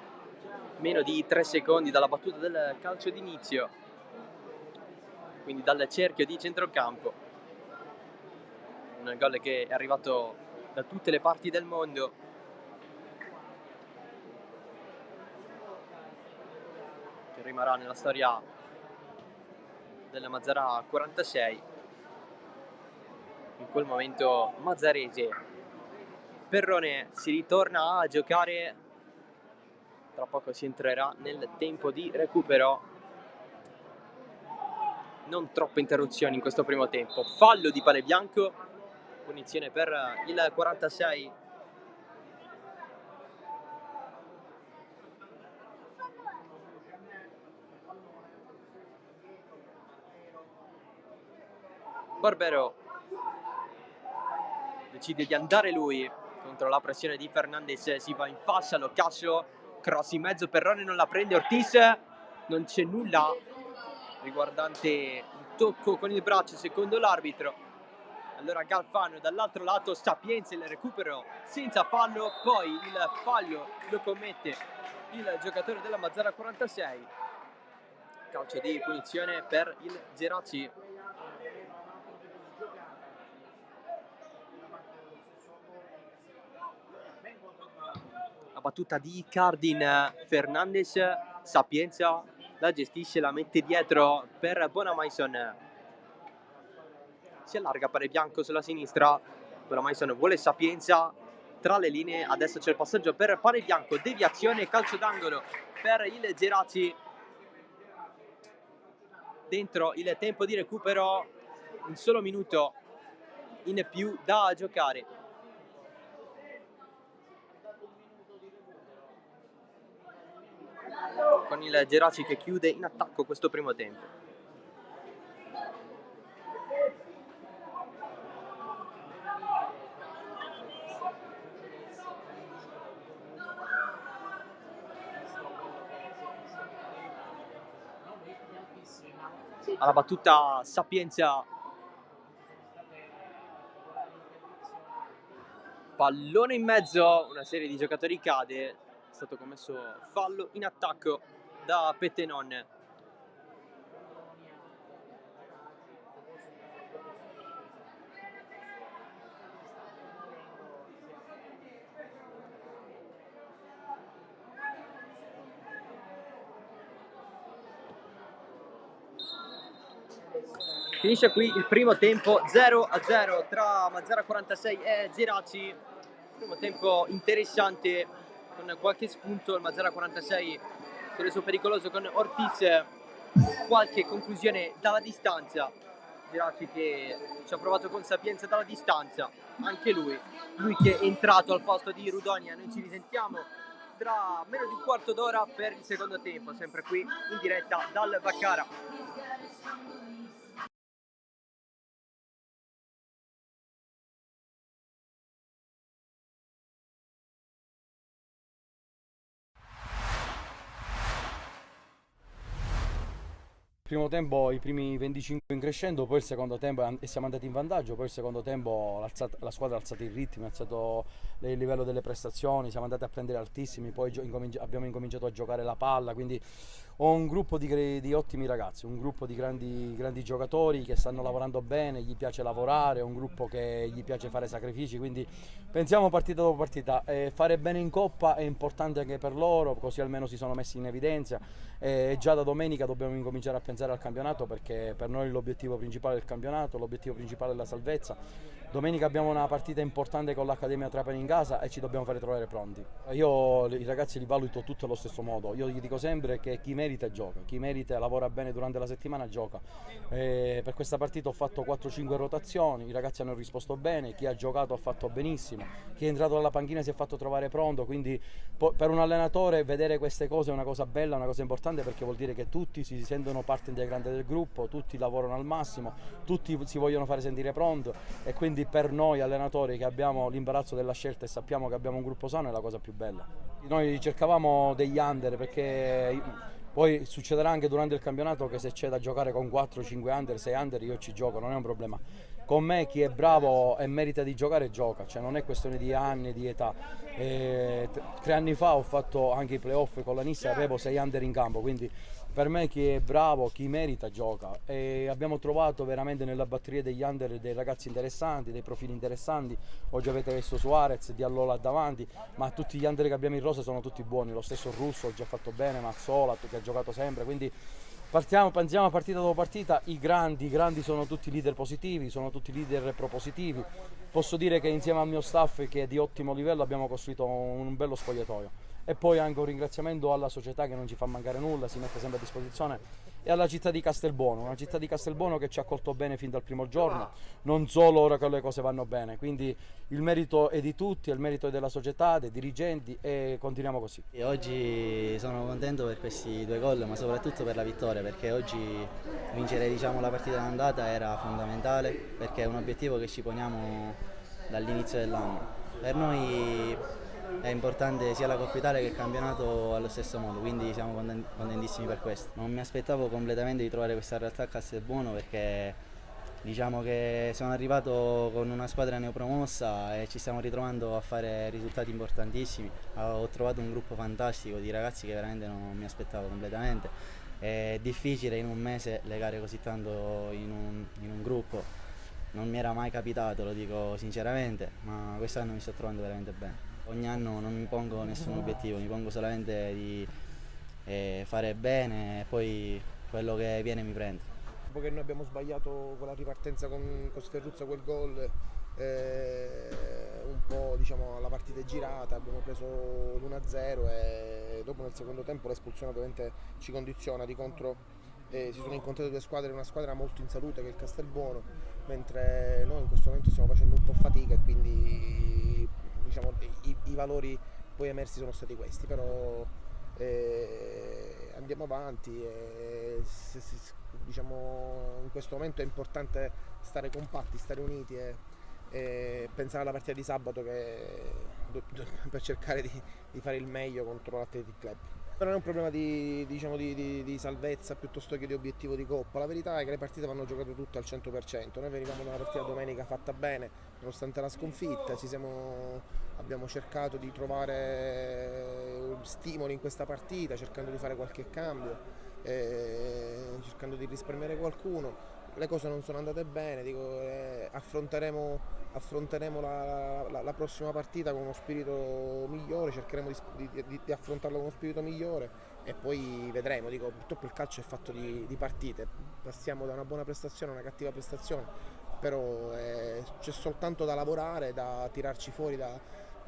C: meno di 3 secondi dalla battuta del calcio d'inizio, quindi dal cerchio di centrocampo. Un gol che è arrivato da tutte le parti del mondo. Che rimarrà nella storia della Mazara 46. In quel momento mazzarese. Perrone si ritorna a giocare. Tra poco si entrerà nel tempo di recupero. Non troppe interruzioni in questo primo tempo. Fallo di Panebianco. Punizione per il 46. Barbero decide di andare lui contro la pressione di Fernandez. Si va in fascia, lo Cascio. Cross in mezzo, Perrone non la prende. Ortiz, non c'è nulla riguardante un tocco con il braccio secondo l'arbitro. Allora Galfano dall'altro lato, Sapienza il recupero senza fallo, poi il fallo lo commette il giocatore della Mazara 46. Calcio di punizione per il Geraci. La battuta di Cardin, Fernandez, Sapienza la gestisce, la mette dietro per Bonamaison. Si allarga Panebianco sulla sinistra. Bonamaison vuole Sapienza tra le linee. Adesso c'è il passaggio per Panebianco. Deviazione, calcio d'angolo per il Geraci. Dentro il tempo di recupero. Un solo minuto in più da giocare. Con il Geraci che chiude in attacco questo primo tempo. Alla battuta Sapienza. Pallone in mezzo, una serie di giocatori cade. È stato commesso fallo in attacco da Pettenon. Finisce qui il primo tempo 0-0 tra Mazara 46 e Geraci. Primo tempo interessante con qualche spunto. Il Mazara 46 si è reso pericoloso con Ortiz. Qualche conclusione dalla distanza. Geraci che ci ha provato con Sapienza dalla distanza. Anche lui che è entrato al posto di Rudonia. Noi ci risentiamo tra meno di un quarto d'ora per il secondo tempo, sempre qui in diretta dal Baccara.
D: Primo tempo, i primi 25 in crescendo, poi il secondo tempo siamo andati in vantaggio, poi il secondo tempo la squadra ha alzato il ritmo, ha alzato il livello delle prestazioni, siamo andati a prendere altissimi, poi abbiamo incominciato a giocare la palla, quindi ho un gruppo di ottimi ragazzi, un gruppo di grandi giocatori che stanno lavorando bene, gli piace lavorare, è un gruppo che gli piace fare sacrifici, quindi pensiamo partita dopo partita, fare bene in Coppa è importante anche per loro, così almeno si sono messi in evidenza, e già da domenica dobbiamo incominciare a pensare al campionato, perché per noi l'obiettivo principale è il campionato, l'obiettivo principale è la salvezza. Domenica abbiamo una partita importante con l'Accademia Trapani in casa e ci dobbiamo fare trovare pronti. Io i ragazzi li valuto tutti allo stesso modo, io gli dico sempre che chi merita gioca, chi merita lavora bene durante la settimana gioca. Per questa partita ho fatto 4-5 rotazioni, i ragazzi hanno risposto bene, chi ha giocato ha fatto benissimo, chi è entrato dalla panchina si è fatto trovare pronto, quindi per un allenatore vedere queste cose è una cosa bella, una cosa importante, perché vuol dire che tutti si sentono parte integrante del gruppo, tutti lavorano al massimo, tutti si vogliono fare sentire pronto, e quindi per noi allenatori che abbiamo l'imbarazzo della scelta e sappiamo che abbiamo un gruppo sano è la cosa più bella. Noi cercavamo degli under, perché poi succederà anche durante il campionato che se c'è da giocare con 4, 5 under, 6 under io ci gioco, non è un problema. Con me chi è bravo e merita di giocare gioca, cioè non è questione di anni, di età. 3 anni fa ho fatto anche i playoff con la Nissa e avevo 6 under in campo, quindi per me chi è bravo, chi merita gioca, e abbiamo trovato veramente nella batteria degli under dei ragazzi interessanti, dei profili interessanti. Oggi avete visto Suarez, Diallo là davanti, ma tutti gli under che abbiamo in rosa sono tutti buoni, lo stesso Russo oggi ha fatto bene, Mazzola che ha giocato sempre, quindi pensiamo partita dopo partita. I grandi sono tutti leader positivi, sono tutti leader propositivi. Posso dire che insieme al mio staff, che è di ottimo livello, abbiamo costruito un bello spogliatoio. E poi anche un ringraziamento alla società che non ci fa mancare nulla, si mette sempre a disposizione, e alla città di Castelbuono, una città di Castelbuono che ci ha accolto bene fin dal primo giorno, non solo ora che le cose vanno bene, quindi il merito è di tutti, il merito è della società, dei dirigenti, e continuiamo così.
E: E oggi sono contento per questi 2 gol, ma soprattutto per la vittoria, perché oggi vincere, diciamo, la partita d'andata era fondamentale, perché è un obiettivo che ci poniamo dall'inizio dell'anno. Per noi è importante sia la Coppa Italia che il campionato allo stesso modo, quindi siamo contentissimi per questo. Non mi aspettavo completamente di trovare questa realtà a Castelbuono, perché diciamo che sono arrivato con una squadra neopromossa e ci stiamo ritrovando a fare risultati importantissimi. Ho trovato un gruppo fantastico di ragazzi che veramente non mi aspettavo completamente. È difficile in un mese legare così tanto in un gruppo, non mi era mai capitato, lo dico sinceramente, ma quest'anno mi sto trovando veramente bene. Ogni anno non mi pongo nessun obiettivo, mi pongo solamente di fare bene, e poi quello che viene mi prende.
F: Dopo che noi abbiamo sbagliato quella ripartenza con Sferruzza, quel gol, un po', diciamo, la partita è girata, abbiamo preso l'1-0 e dopo nel secondo tempo l'espulsione ovviamente ci condiziona. Di contro si sono incontrate 2 squadre, una squadra molto in salute che è il Castelbuono, mentre noi in questo momento stiamo facendo un po' fatica, e quindi diciamo, i valori poi emersi sono stati questi, però andiamo avanti e diciamo, in questo momento è importante stare compatti, stare uniti e pensare alla partita di sabato per cercare di fare il meglio contro l'Athletic Club. Non è un problema di salvezza piuttosto che di obiettivo di Coppa. La verità è che le partite vanno giocate tutte al 100%. Noi venivamo da una partita domenica fatta bene, nonostante la sconfitta. Abbiamo cercato di trovare stimoli in questa partita, cercando di fare qualche cambio, cercando di risparmiare qualcuno. Le cose non sono andate bene, affronteremo la prossima partita con uno spirito migliore, cercheremo di affrontarla con uno spirito migliore e poi vedremo. Purtroppo il calcio è fatto di partite, passiamo da una buona prestazione a una cattiva prestazione, però c'è soltanto da lavorare, da tirarci fuori da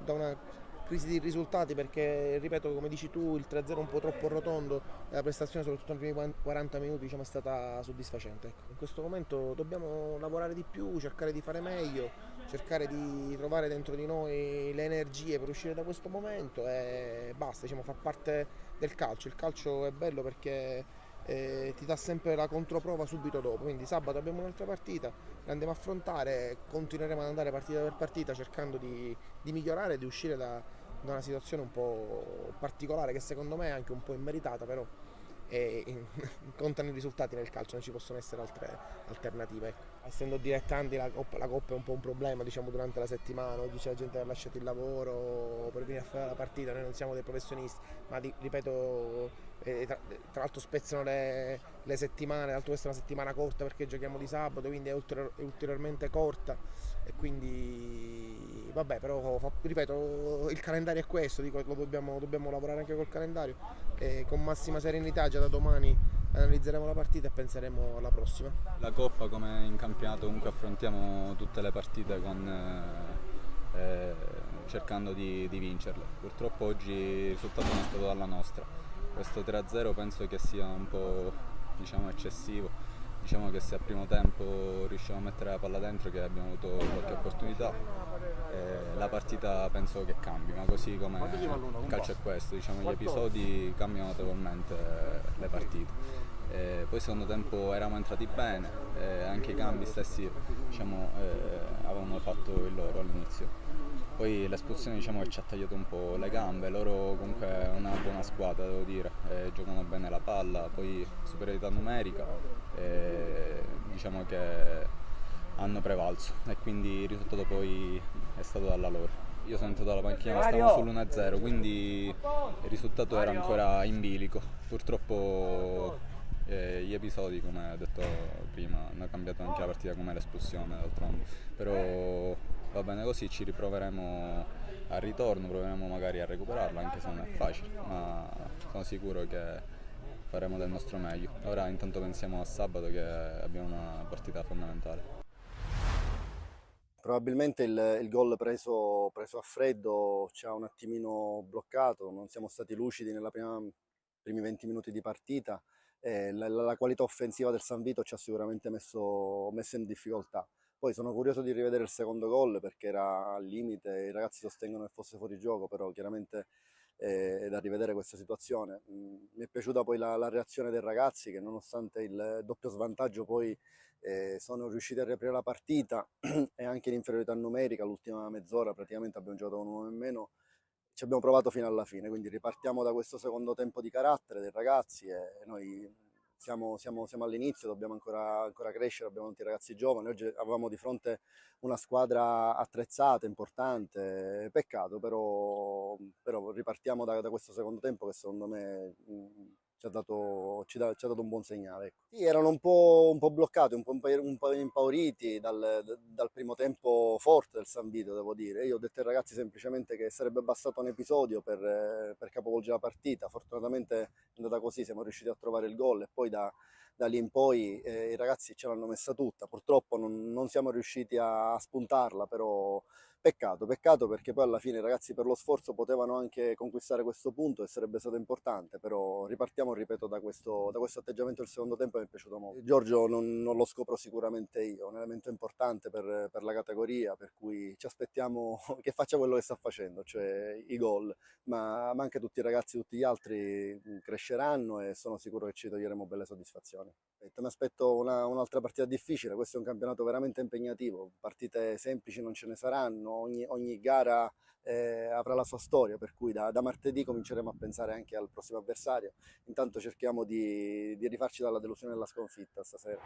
F: una crisi di risultati, perché ripeto, come dici tu, il 3-0 un po' troppo rotondo e la prestazione soprattutto nei primi 40 minuti, diciamo, è stata soddisfacente. In questo momento dobbiamo lavorare di più, cercare di fare meglio, cercare di trovare dentro di noi le energie per uscire da questo momento e basta, diciamo, fa parte del calcio. Il calcio è bello perché ti dà sempre la controprova subito dopo, quindi sabato abbiamo un'altra partita, la andiamo a affrontare, continueremo ad andare partita per partita cercando di migliorare e di uscire da una situazione un po' particolare che secondo me è anche un po' immeritata, però contano i risultati nel calcio, non ci possono essere altre alternative. Ecco. Essendo dilettanti la coppa è un po' un problema, diciamo, durante la settimana, oggi c'è la gente che ha lasciato il lavoro per venire a fare la partita, noi non siamo dei professionisti, ma ripeto, tra l'altro spezzano le settimane, tra l'altro questa è una settimana corta perché giochiamo di sabato, quindi è ulteriormente corta e quindi vabbè, però ripeto, il calendario è questo, dico, dobbiamo lavorare anche col calendario e con massima serenità già da domani analizzeremo la partita e penseremo alla prossima.
G: La Coppa, come in campionato, comunque affrontiamo tutte le partite cercando di vincerle. Purtroppo oggi il risultato non è stato dalla nostra. Questo 3-0 penso che sia un po', diciamo, eccessivo. Diciamo che se al primo tempo riusciamo a mettere la palla dentro, che abbiamo avuto qualche opportunità, la partita penso che cambi, ma così come il calcio è questo, diciamo, gli episodi cambiano notevolmente le partite. Poi secondo tempo eravamo entrati bene, anche i cambi stessi, diciamo, avevano fatto il loro all'inizio. Poi l'espulsione, diciamo, che ci ha tagliato un po' le gambe, loro comunque è una buona squadra, devo dire, giocano bene la palla, poi superiorità numerica, diciamo che hanno prevalso e quindi il risultato poi è stato dalla loro. Io sono entrato dalla panchina ma stavamo sull'1-0, quindi il risultato era ancora in bilico. Purtroppo gli episodi, come ho detto prima, hanno cambiato anche la partita, come l'espulsione d'altronde. Però va bene così, ci riproveremo al ritorno, proveremo magari a recuperarlo, anche se non è facile, ma sono sicuro che faremo del nostro meglio. Ora intanto pensiamo a sabato, che abbiamo una partita fondamentale.
H: Probabilmente il gol preso a freddo ci ha un attimino bloccato, non siamo stati lucidi nella primi 20 minuti di partita e la qualità offensiva del San Vito ci ha sicuramente messo in difficoltà. Poi sono curioso di rivedere il secondo gol perché era al limite, i ragazzi sostengono che fosse fuori gioco, però chiaramente è da rivedere questa situazione. Mi è piaciuta poi la reazione dei ragazzi che nonostante il doppio svantaggio poi sono riusciti a riaprire la partita e anche in inferiorità numerica, l'ultima mezz'ora praticamente abbiamo giocato con un uomo in meno, ci abbiamo provato fino alla fine, quindi ripartiamo da questo secondo tempo di carattere dei ragazzi e noi siamo all'inizio, dobbiamo ancora crescere, abbiamo tanti ragazzi giovani, oggi avevamo di fronte una squadra attrezzata, importante, peccato, però ripartiamo da questo secondo tempo che secondo me ci ha dato un buon segnale. Ecco. Sì, erano un po' bloccati, un po' impauriti dal primo tempo forte del San Vito, devo dire. Io ho detto ai ragazzi semplicemente che sarebbe bastato un episodio per capovolgere la partita. Fortunatamente è andata così, siamo riusciti a trovare il gol e poi da lì in poi i ragazzi ce l'hanno messa tutta. Purtroppo non siamo riusciti a spuntarla, però peccato perché poi alla fine i ragazzi per lo sforzo potevano anche conquistare questo punto e sarebbe stato importante, però ripartiamo, ripeto, da questo atteggiamento del secondo tempo mi è piaciuto molto. Giorgio non lo scopro sicuramente io, è un elemento importante per la categoria, per cui ci aspettiamo che faccia quello che sta facendo, cioè i gol, ma anche tutti i ragazzi, tutti gli altri cresceranno e sono sicuro che ci toglieremo belle soddisfazioni. Mi aspetto un'altra partita difficile, questo è un campionato veramente impegnativo, partite semplici non ce ne saranno, ogni gara avrà la sua storia, per cui da martedì cominceremo a pensare anche al prossimo avversario, intanto cerchiamo di rifarci dalla delusione della sconfitta stasera.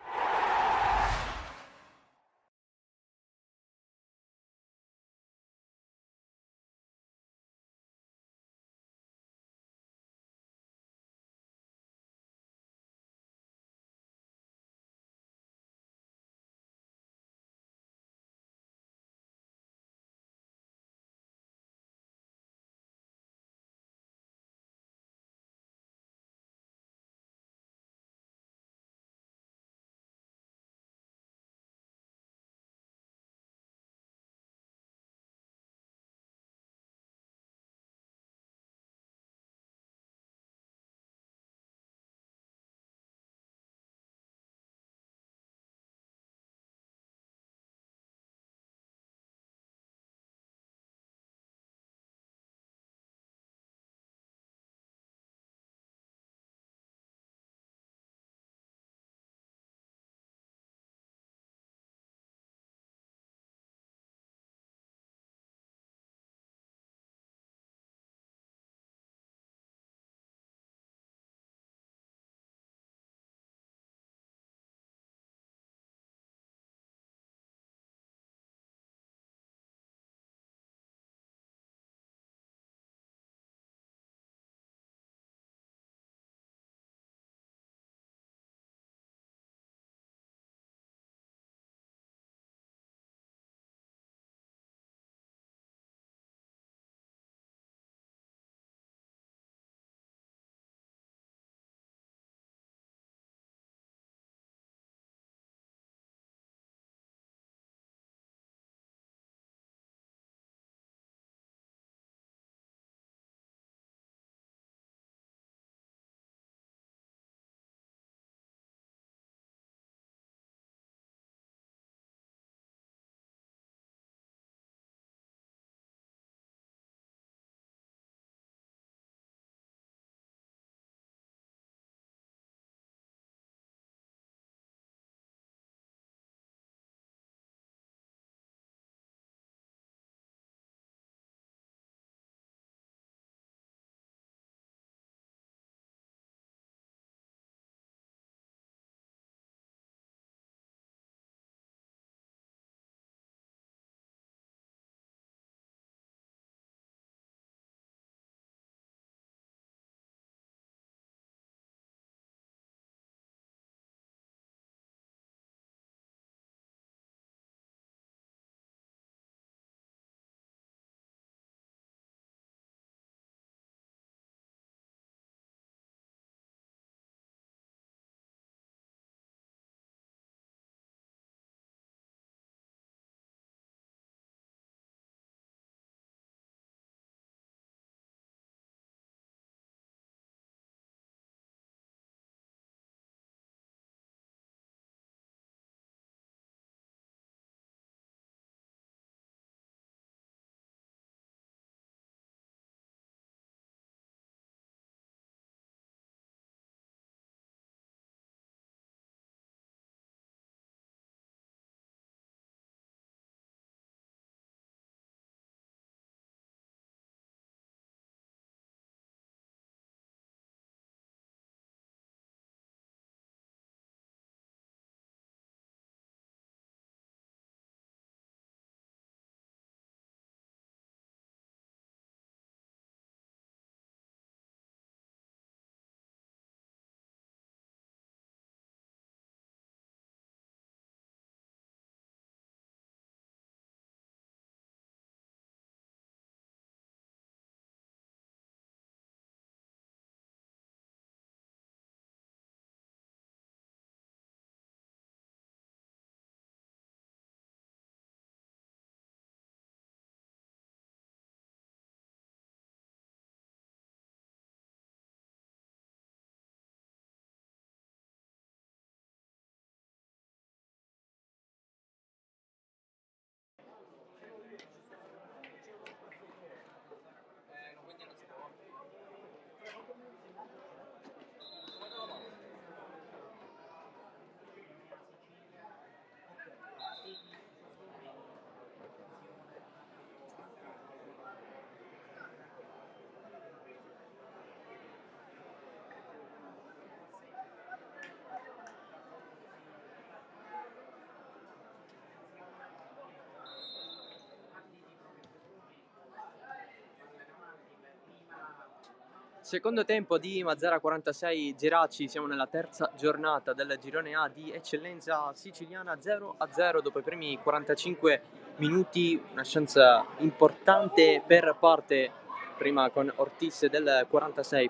C: Secondo tempo di Mazara 46 Geraci, siamo nella terza giornata del girone A di eccellenza siciliana, 0-0 dopo i primi 45 minuti, una chance importante per parte, prima con Ortiz del 46,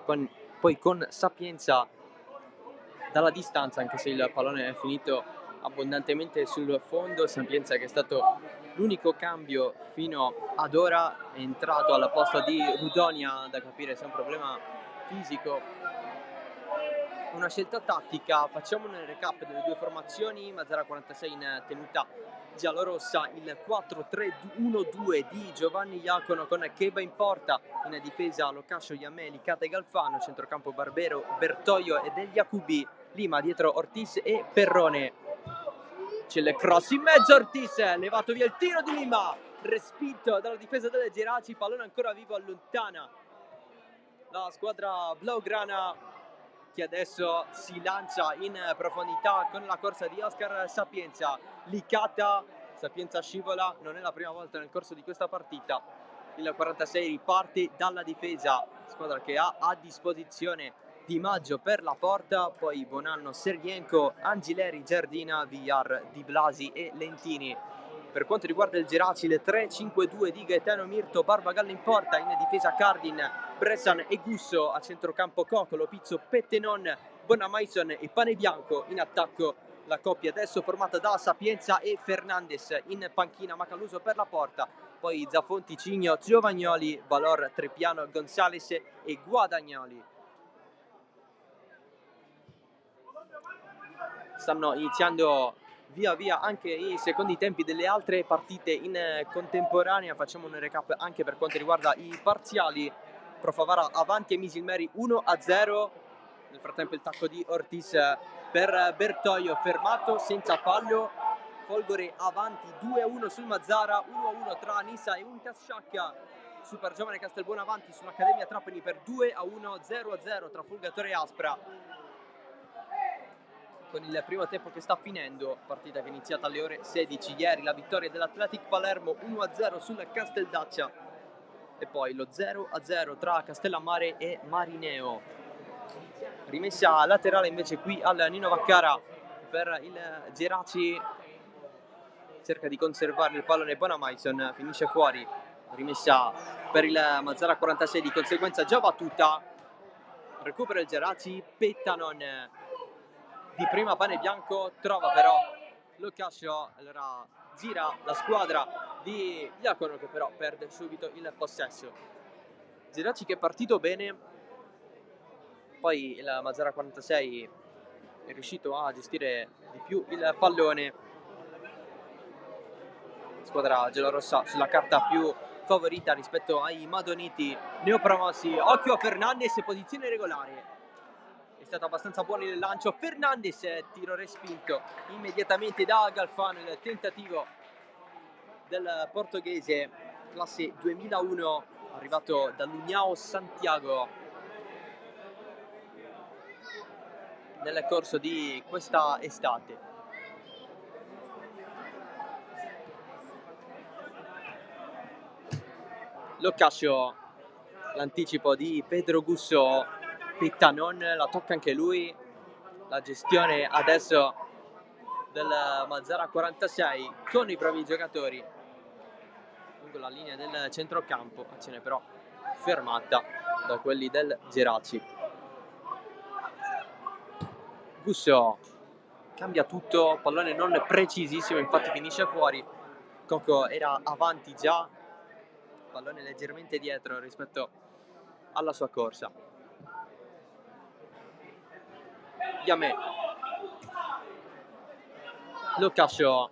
C: poi con Sapienza dalla distanza, anche se il pallone è finito abbondantemente sul fondo. Sapienza, che è stato l'unico cambio fino ad ora, è entrato alla posta di Rudonia, da capire se è un problema fisico, una scelta tattica. Facciamo un recap delle due formazioni. Mazara 46 in tenuta giallorossa, il 4-3-1-2 di Giovanni Iacono con Cheba in porta, in difesa Locascio, Yamè, Licata e Galfano, centrocampo Barbero, Bertoio e Del Jacubi, Lima dietro Ortiz e Perrone. C'è il cross in mezzo, Ortiz, levato via il tiro di Lima, respinto dalla difesa delle Geraci, pallone ancora vivo, allontana la squadra blaugrana, che adesso si lancia in profondità con la corsa di Oscar Sapienza. Licata, Sapienza scivola, non è la prima volta nel corso di questa partita. Il 46 riparte dalla difesa, squadra che ha a disposizione Di Maggio per la porta, poi Bonanno, Sergienko, Angileri, Giardina, Villar, Di Blasi e Lentini. Per quanto riguarda il Geraci, il 3-5-2 di Gaetano Mirto, Barbagallo in porta, in difesa Cardin, Bressan e Gusso, a centrocampo Cocolo, Pizzo, Pettenon, Bonamaison e Pane Bianco. In attacco la coppia adesso formata da Sapienza e Fernandez, in panchina Macaluso per la porta, poi Zafonti, Cigno, Giovagnoli, Valor, Trepiano, Gonzales e Guadagnoli. Stanno iniziando via via anche i secondi tempi delle altre partite in contemporanea. Facciamo un recap anche per quanto riguarda i parziali. Pro Favara avanti a Misilmeri 1-0. Nel frattempo il tacco di Ortiz per Bertoio, fermato senza fallo. Folgore avanti 2-1 sul Mazara, 1-1 tra Nissa e Uncas Sciacca. Super Giovane Castelbuono avanti sull'Accademia Trapani per 2-1, 0-0 tra Fulgatore e Aspra. Con il primo tempo che sta finendo, partita che è iniziata alle ore 16 ieri, la vittoria dell'Athletic Palermo 1-0 sul Casteldaccia, e poi lo 0-0 tra Castellammare e Marineo. Rimessa laterale invece qui al Nino Vaccara per il Geraci, cerca di conservare il pallone Bonamaison, finisce fuori. Rimessa per il Mazara 46, di conseguenza già battuta. Recupera il Geraci, Pettanon di prima Pane Bianco, trova però Locascio, allora gira la squadra di Iacono, che però perde subito il possesso. Geraci che è partito bene, poi il Mazara 46 è riuscito a gestire di più il pallone. Squadra giallorossa sulla carta più favorita rispetto ai Madoniti neopromossi. Occhio a Fernandez, posizione regolare. È stato abbastanza buono il lancio. Fernandez, tiro respinto immediatamente da Galfano. Il tentativo del portoghese, classe 2001, arrivato dall'União Santiago nel corso di questa estate. Locascio, l'anticipo di Pedro Gusso, Pettanon la tocca anche lui. La gestione adesso del Mazara 46 con i propri giocatori lungo la linea del centrocampo, azione però fermata da quelli del Geraci. Gusso cambia tutto, pallone non precisissimo, infatti finisce fuori. Coco era avanti già, pallone leggermente dietro rispetto alla sua corsa. Yamè, Locascio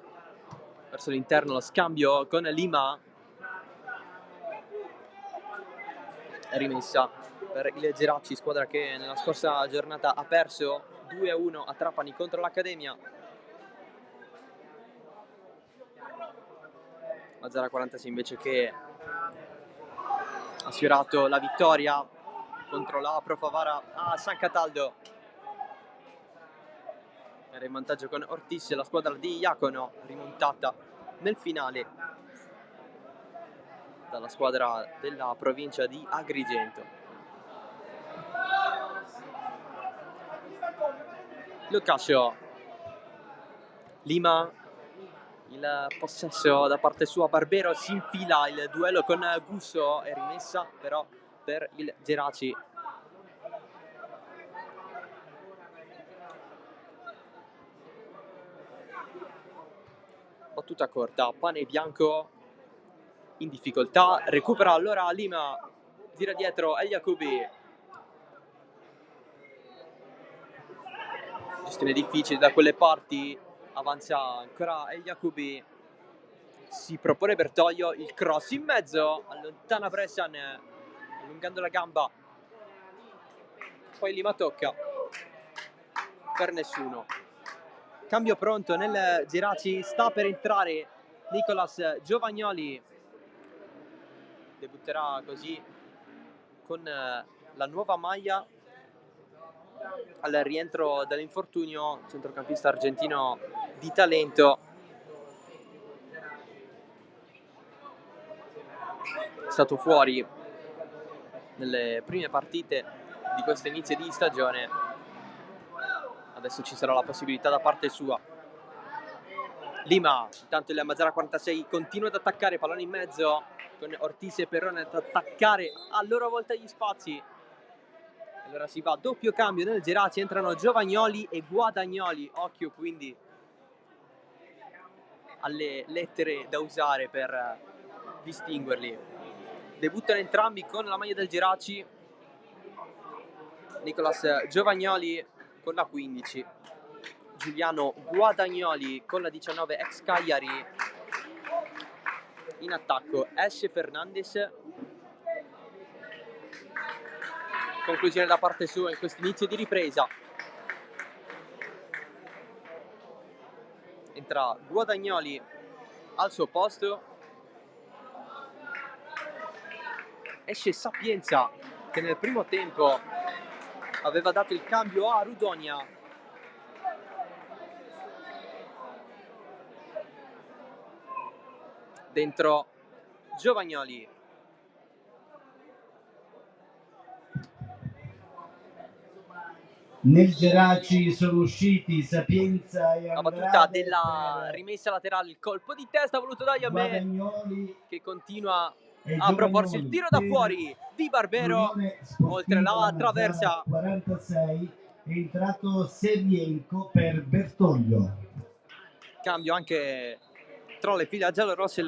C: verso l'interno, lo scambio con Lima, rimessa per il Geraci, squadra che nella scorsa giornata ha perso 2-1 a Trapani contro l'Accademia. Mazara 46 invece che ha sfiorato la vittoria contro la Pro Favara a San Cataldo. Era in vantaggio con Ortiz, la squadra di Iacono, rimontata nel finale dalla squadra della provincia di Agrigento. Locascio, Lima, il possesso da parte sua, Barbero si infila, il duello con Gusso è rimessa però per il Geraci. Battuta corta, Pane Bianco in difficoltà, recupera allora Lima, gira dietro El Yacoubi. Gestione difficile da quelle parti, avanza ancora El Yacoubi, si propone Bertoglio, il cross in mezzo, allontana Bressan allungando la gamba, poi Lima tocca per nessuno. Cambio pronto nel Geraci, sta per entrare Nicolas Giovagnoli, debutterà così con la nuova maglia al rientro dall'infortunio, centrocampista argentino di talento. È stato fuori nelle prime partite di questo inizio di stagione, adesso ci sarà la possibilità da parte sua. Lima, intanto il Mazara 46 continua ad attaccare, pallone in mezzo con Ortiz e Perrone ad attaccare a loro volta gli spazi. Allora si va, doppio cambio nel Geraci, entrano Giovagnoli e Guadagnoli, occhio quindi alle lettere da usare per distinguerli. Debuttano entrambi con la maglia del Geraci, Nicolas Giovagnoli con la 15, Giuliano Guadagnoli con la 19, ex Cagliari. In attacco esce Fernandez. Conclusione da parte sua in questo inizio di ripresa. Entra Guadagnoli al suo posto. Esce Sapienza, che nel primo tempo aveva dato il cambio a Rudonia. Dentro Giovagnoli.
A: Nel Geraci sono usciti Sapienza e
C: La battuta
A: Andrade
C: della
A: per
C: rimessa laterale, il colpo di testa voluto da Yamé,
A: Guadagnoli
C: che continua
A: e
C: a proporsi il
A: Giovagnoli.
C: tiro da
A: Per
C: fuori di Barbero,
A: l'Unione Sportiva
C: oltre la
A: Mazzara
C: traversa.
A: 46 è entrato Serienko per Bertoglio.
C: Cambio anche tra le file giallorosse.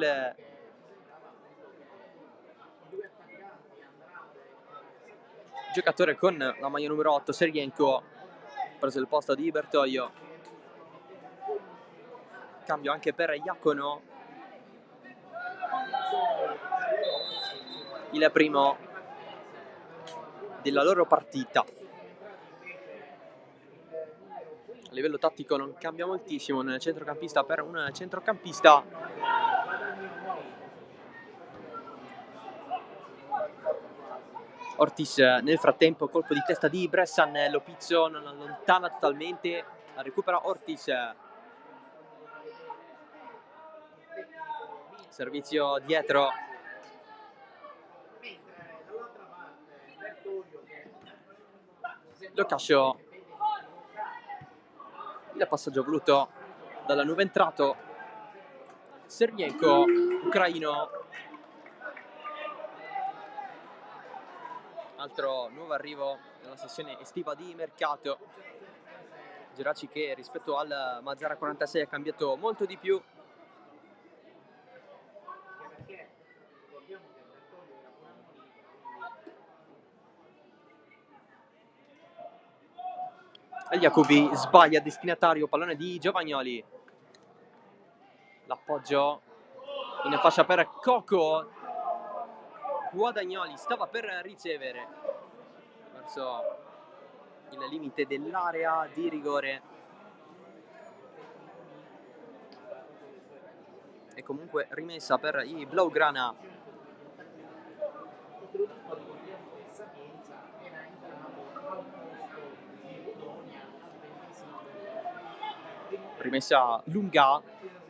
C: Il giocatore con la maglia numero 8, Serienko, ha preso il posto di Bertoglio. Cambio anche per Iacono, il primo della loro partita. A livello tattico non cambia moltissimo nel centrocampista per un centrocampista. Ortiz nel frattempo, colpo di testa di Bressan, lo Pizzo non allontana totalmente, recupera Ortiz. Servizio dietro. Locascio. Il passaggio voluto dalla nuova entrato Serienko, ucraino. Altro nuovo arrivo nella sessione estiva di mercato. Geraci che rispetto al Mazara 46 ha cambiato molto di più. El Yacoubi sbaglia destinatario, pallone di Giovagnoli. L'appoggio in fascia per Coco. Guadagnoli stava per ricevere verso il limite dell'area di rigore. E comunque rimessa per i Blaugrana. Rimessa lunga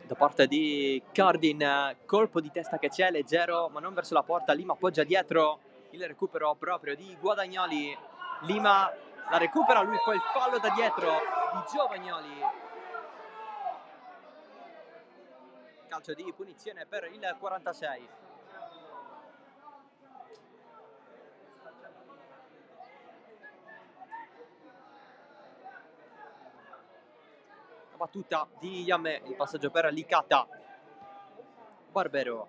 C: da parte di Cardin, colpo di testa che c'è, leggero ma non verso la porta. Lima appoggia dietro, il recupero proprio di Guadagnoli. Lima la recupera lui, poi il fallo da dietro di Giovagnoli. Calcio di punizione per il 46. La battuta di Yame, il passaggio per Licata. Barbero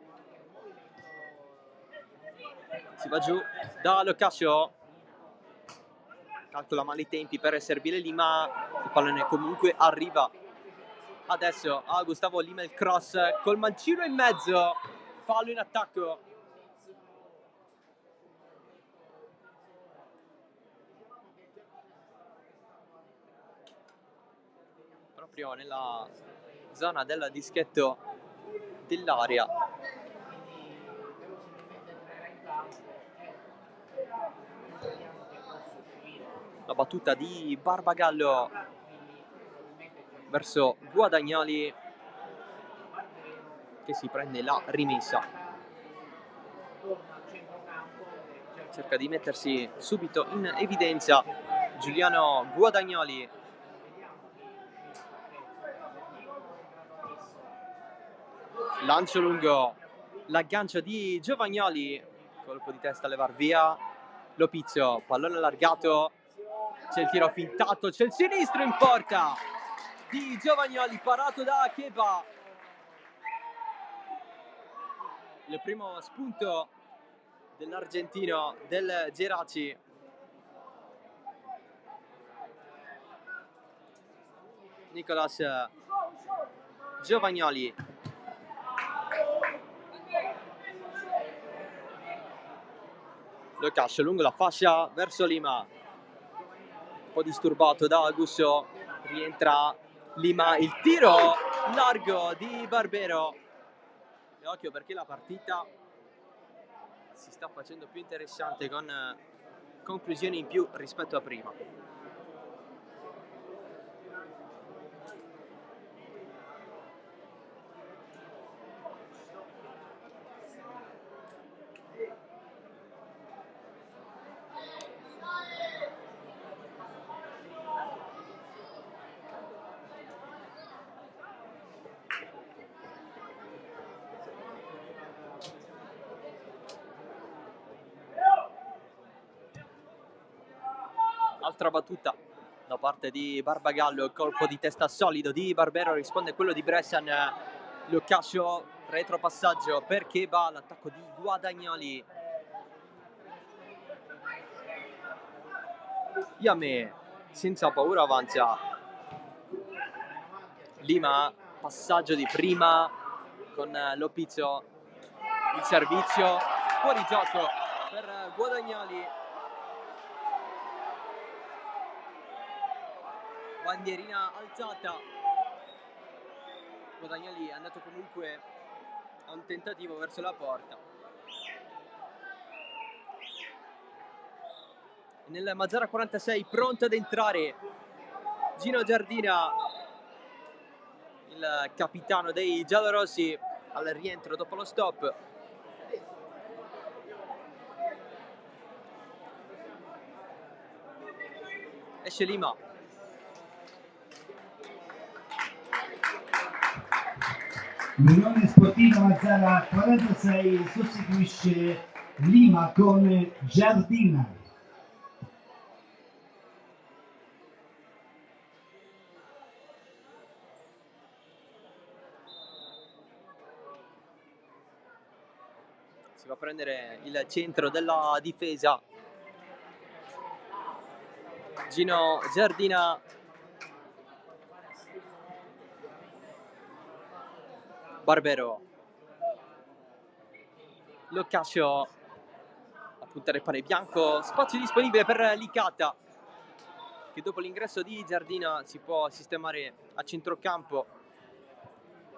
C: si va giù da Locascio, calcola male i tempi per servire Lima, il pallone comunque arriva adesso a Gustavo Lima, il cross col mancino in mezzo, fallo in attacco. Proprio nella zona del dischetto dell'area. La battuta di Barbagallo verso Guadagnoli, che si prende la rimessa. Cerca di mettersi subito in evidenza Giuliano Guadagnoli. Lancio lungo, l'aggancio di Giovagnoli, colpo di testa a levar via Lopizio, pallone allargato, c'è il tiro fintato, c'è il sinistro in porta di Giovagnoli, parato da Cheba. Il primo spunto dell'argentino, del Geraci. Nicolas Giovagnoli. Lo cascio lungo la fascia verso Lima, un po' disturbato da Augusto, rientra Lima, il tiro largo di Barbero. E occhio perché la partita si sta facendo più interessante con conclusioni in più rispetto a prima. Altra battuta da parte di Barbagallo, colpo di testa solido di Barbero, risponde quello di Bressan. Locascio, retropassaggio per Cheba, l'attacco di Guadagnoli. Yame senza paura avanza. Lima, passaggio di prima con Lopizio, il servizio fuori gioco per Guadagnoli. Bandierina alzata. Guadagnoli è andato comunque a un tentativo verso la porta. Nel Mazzara 46 pronto ad entrare Gino Giardina, il capitano dei giallorossi, al rientro dopo lo stop. Esce Lima.
A: L'Unione Sportiva Mazzara 46 sostituisce Lima con Giardina.
C: Si va a prendere il centro della difesa. Gino Giardina. Barbero. Locascio a puntare pane bianco. Spazio disponibile per Licata, che dopo l'ingresso di Giardina si può sistemare a centrocampo,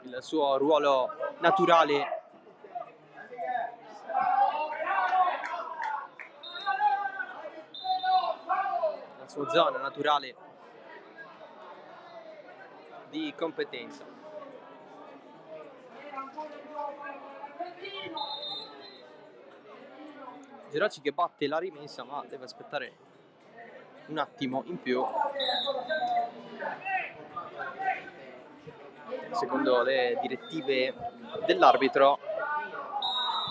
C: il suo ruolo naturale. La sua zona naturale di competenza. Geraci che batte la rimessa, ma deve aspettare un attimo in più. Secondo le direttive dell'arbitro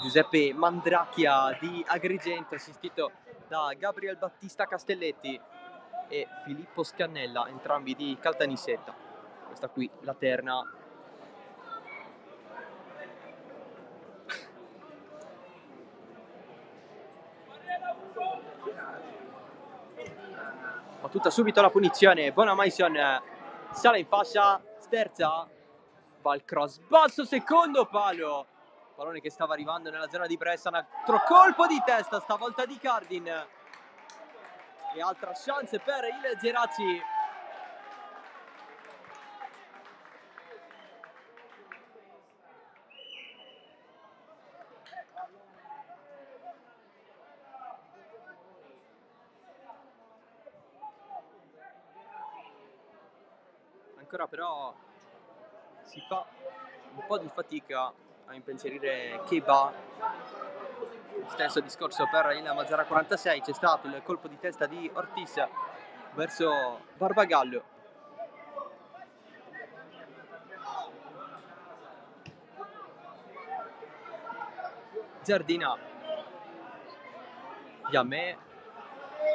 C: Giuseppe Mandracchia di Agrigento, assistito da Gabriel Battista Castelletti e Filippo Scannella, entrambi di Caltanissetta. Questa qui la terna. Battuta subito la punizione, Bonamaison sale in fascia, sterza, va il cross basso, secondo palo, pallone che stava arrivando nella zona di pressa, un altro colpo di testa stavolta di Cardin e altra chance per il Geraci. Ancora però si fa un po' di fatica a impensierire Keba. Stesso discorso per il Mazara 46, c'è stato il colpo di testa di Ortiz verso Barbagallo. Giardina, Yamé,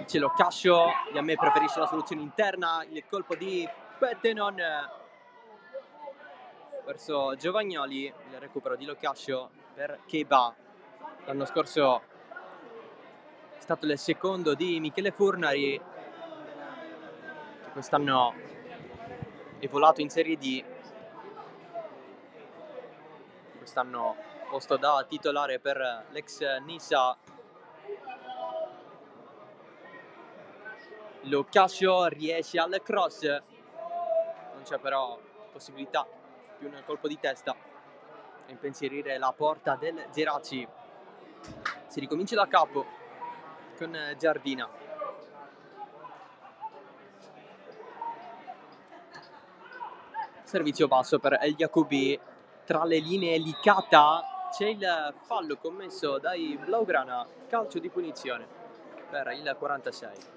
C: ce lo Cascio, Yamé preferisce la soluzione interna, il colpo di Pettenon verso Giovagnoli, il recupero di Locascio per Keba. L'anno scorso è stato il secondo di Michele Furnari, che quest'anno è volato in Serie D, quest'anno posto da titolare per l'ex Nisa. Locascio riesce al cross, non c'è però possibilità più un colpo di testa a impensierire la porta del Geraci. Si ricomincia da capo con Giardina. Servizio basso per El Jacobi, tra le linee Licata, c'è il fallo commesso dai Blaugrana, calcio di punizione per il 46.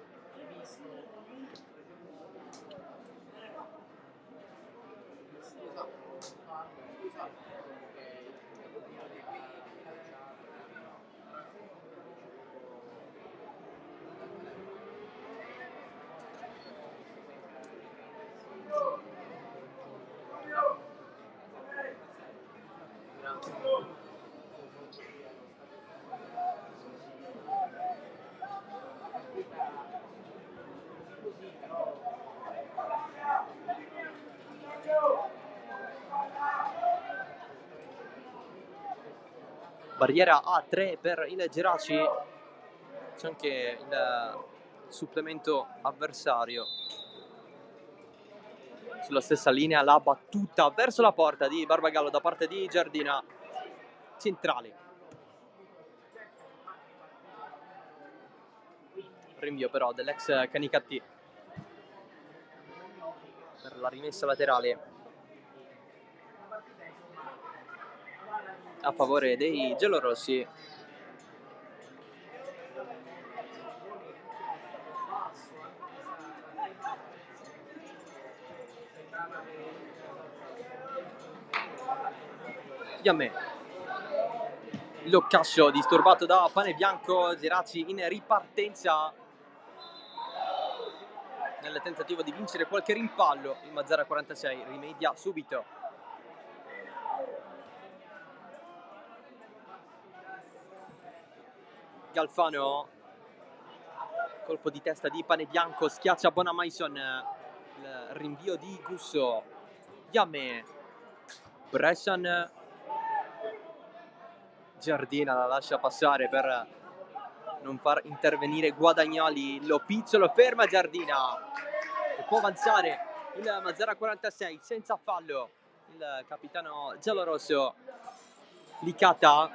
C: Barriera a 3 per il Geraci, c'è anche il supplemento avversario. Sulla stessa linea la battuta verso la porta di Barbagallo da parte di Giardina, centrale. Rinvio però dell'ex Canicatti per la rimessa laterale a favore dei giallorossi. Yamé, Locascio disturbato da Panebianco, Geraci in ripartenza nel tentativo di vincere qualche rimpallo. Il Mazara 46 rimedia subito. Galfano, colpo di testa di Panebianco, schiaccia Bonamaison, il rinvio di Gusso. Yamé, Bressan, Giardina la lascia passare per non far intervenire Guadagnoli. Lo pizzolo ferma Giardina e può avanzare il Mazara 46 senza fallo. Il capitano giallorosso. Licata,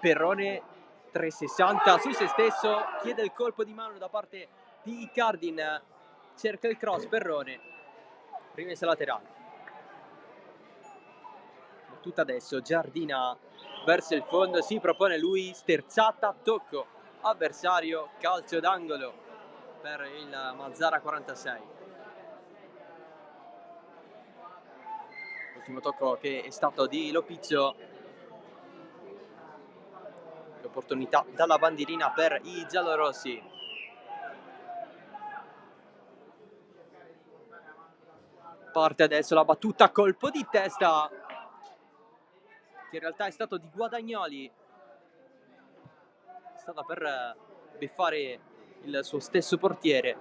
C: Perrone 360 su se stesso, chiede il colpo di mano da parte di Cardin, cerca il cross, Perrone, rimessa laterale. Battuta adesso, Giardina verso il fondo, si propone lui, sterzata, tocco avversario, calcio d'angolo per il Mazzara 46. Ultimo tocco che è stato di Lopizzo. Opportunità dalla bandierina per i giallorossi. Parte adesso la battuta, colpo di testa che in realtà è stato di Guadagnoli. È stata per beffare il suo stesso portiere.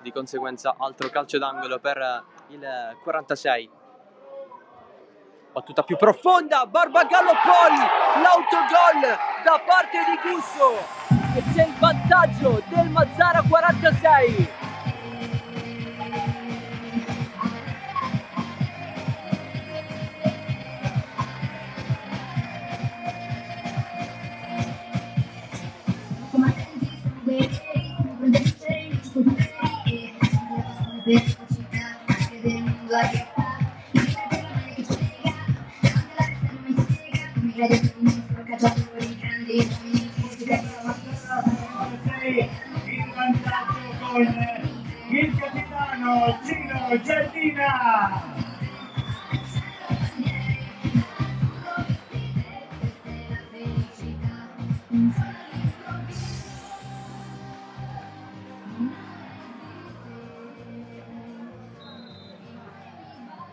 C: Di conseguenza altro calcio d'angolo per il 46. Battuta più profonda, Barbagallo, poi l'autogol da parte di Gusso e c'è il vantaggio del Mazzara 46.
A: Il vantaggio con il capitano Gino Giardina.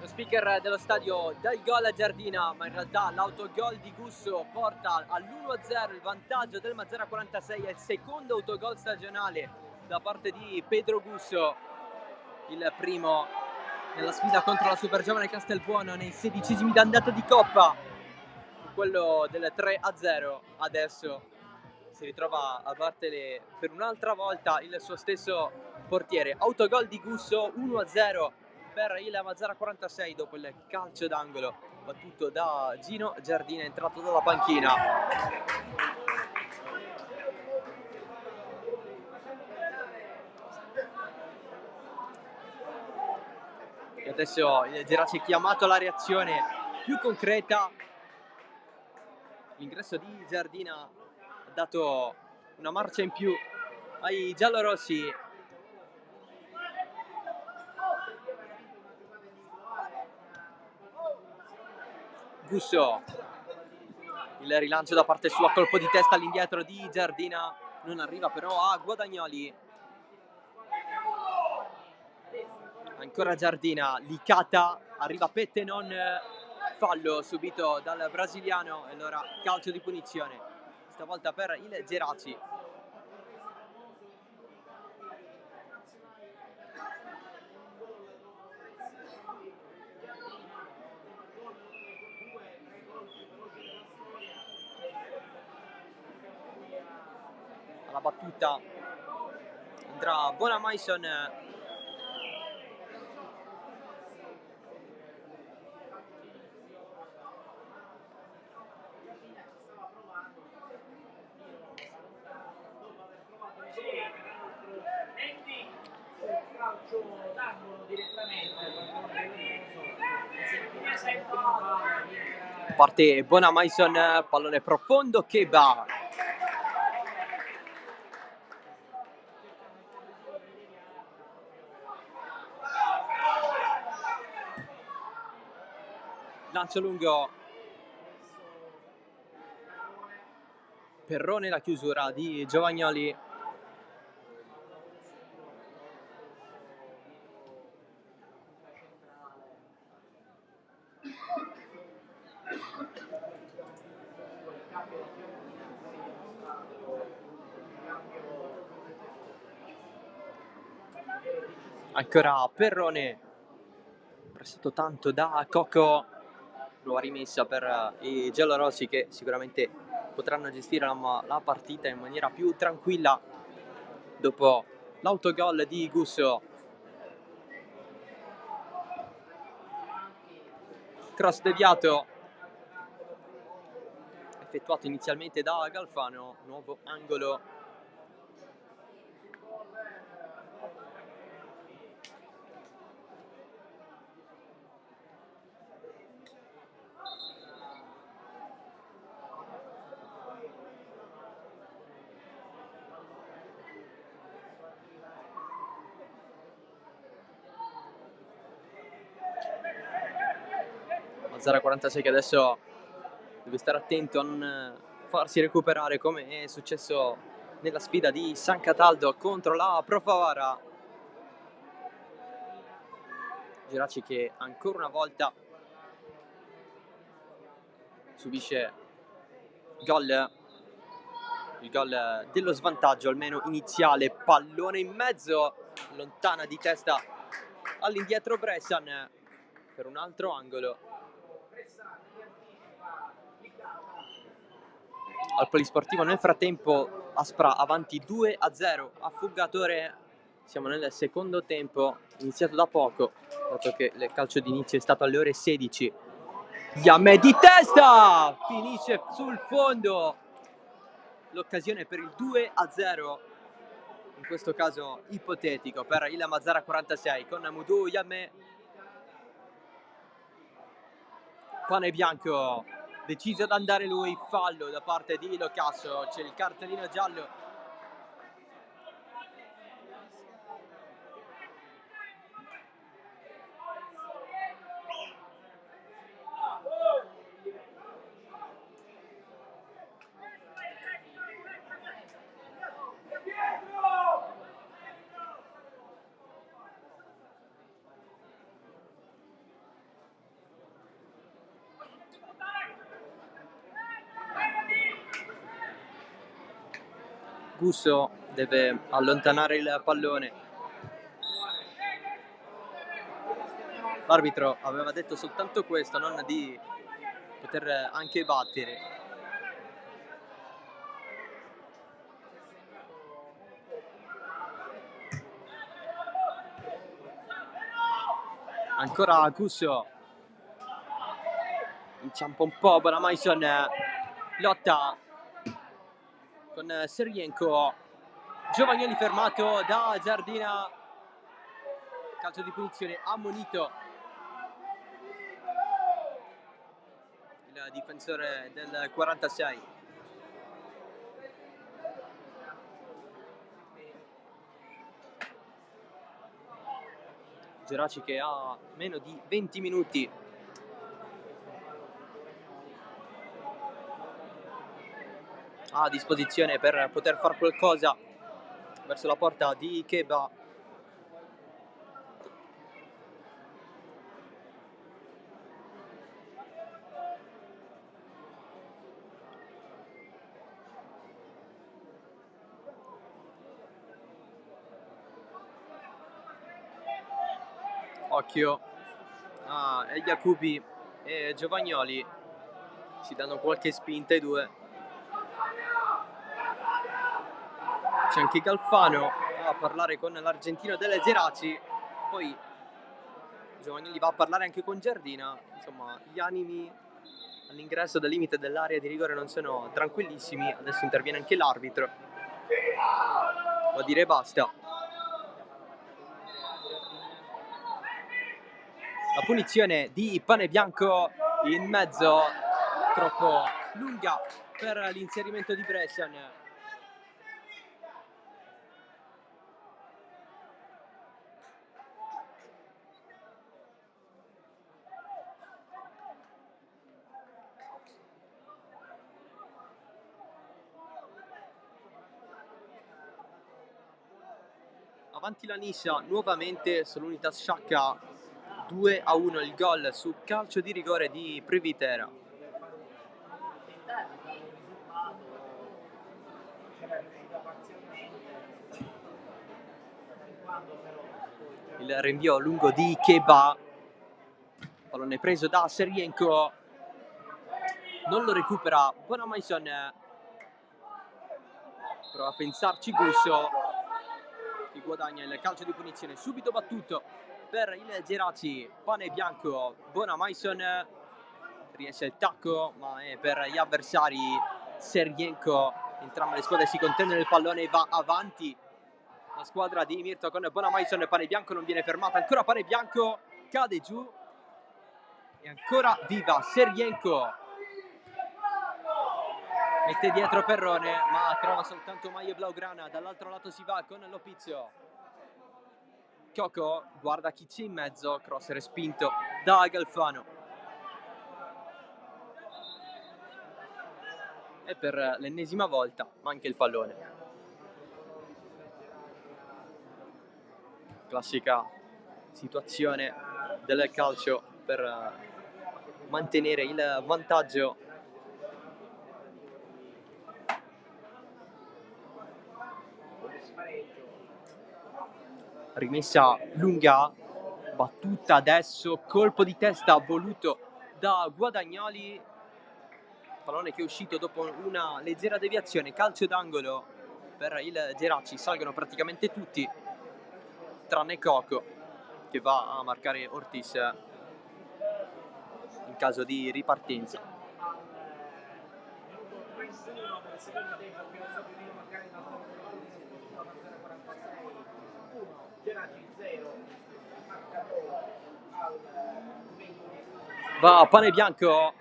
C: Lo speaker dello stadio dà il gol a Giardina, ma in realtà l'autogol di Gusso porta all'1-0 il vantaggio del Mazzara 46. È il secondo autogol stagionale da parte di Pedro Gusso, il primo nella sfida contro la Super Giovane Castelbuono nei 16esimi d'andata di Coppa, quello del 3-0. Adesso si ritrova a battere per un'altra volta il suo stesso portiere. Autogol di Gusso, 1-0 per il Mazzara 46 dopo il calcio d'angolo battuto da Gino Giardina, entrato dalla panchina. E adesso il Geraci è chiamato alla reazione più concreta. L'ingresso di Giardina ha dato una marcia in più ai giallorossi. Gusso, il rilancio da parte sua, colpo di testa all'indietro di Giardina, non arriva però a Guadagnoli. Ancora Giardina, Licata, arriva Pettenon, fallo subito dal brasiliano e allora calcio di punizione, stavolta per il Geraci. Alla battuta andrà Bonamaison. Parte Bonamaison, pallone profondo, Keba. Lancio lungo, Perrone, la chiusura di Giovagnoli. Ancora Perrone, prestato tanto da Cocco. Nuova rimessa per i giallorossi che sicuramente potranno gestire la partita in maniera più tranquilla dopo l'autogol di Gusso. Cross deviato effettuato inizialmente da Galfano, nuovo angolo. Mazzara 46 che adesso deve stare attento a non farsi recuperare come è successo nella sfida di San Cataldo contro la Pro Favara. Geraci che ancora una volta subisce il gol dello svantaggio, almeno iniziale. Pallone in mezzo, lontana di testa all'indietro Bressan per un altro angolo. Al polisportivo nel frattempo Aspra avanti 2-0 a Fuggatore. Siamo nel secondo tempo, iniziato da poco, dato che il calcio d'inizio è stato alle ore 16. Yamme di testa! Finisce sul fondo l'occasione per il 2-0, in questo caso ipotetico, per il Mazzara 46, con Mudu Yamme. Pane Bianco deciso ad andare lui, fallo da parte di Locasso, c'è il cartellino giallo. Gusso deve allontanare il pallone. L'arbitro aveva detto soltanto questo, non di poter anche battere. Ancora Gusso. Inciampa un po' Bonamaison, lotta con Serienko. Giovagnoli fermato da Giardina. Calcio di punizione ammonito il difensore del 46. Geraci che ha meno di 20 minuti a disposizione per poter fare qualcosa verso la porta di Keba. Occhio a Yacubi e Giovagnoli, si danno qualche spinta i due. C'è anche Galfano a parlare con l'argentino delle Geraci, poi Giovagnoli va a parlare anche con Giardina. Insomma, gli animi all'ingresso del limite dell'area di rigore non sono tranquillissimi. Adesso interviene anche l'arbitro, va a dire basta. La punizione di Pane Bianco in mezzo, troppo lunga per l'inserimento di Bressan. Avanti la Nissa nuovamente sull'Unitas Sciacca, 2-1 il gol su calcio di rigore di Privitera. Il rinvio lungo di Keba, pallone preso da Serienko, non lo recupera Bonamaison, prova a pensarci Gusso, che guadagna il calcio di punizione subito battuto per il Geraci. Pane Bianco, Bonamaison, riesce il tacco ma è per gli avversari. Serienko, entrambe le squadre si contendono il pallone e va avanti la squadra di Mirto con Bonamaison. Pane Bianco non viene fermata, ancora Pane Bianco, cade giù e ancora viva Serienko, mette dietro Perrone ma trova soltanto maglia blaugrana. Dall'altro lato si va con Lopizio. Coco guarda chi c'è in mezzo, cross respinto da Galfano. e per l'ennesima volta manca il pallone. Classica situazione del calcio per mantenere il vantaggio. Rimessa lunga, battuta adesso, colpo di testa voluto da Guadagnoli, pallone che è uscito dopo una leggera deviazione, calcio d'angolo per il Geraci. Salgono praticamente tutti tranne Coco, che va a marcare Ortiz in caso di ripartenza. Va a pane bianco,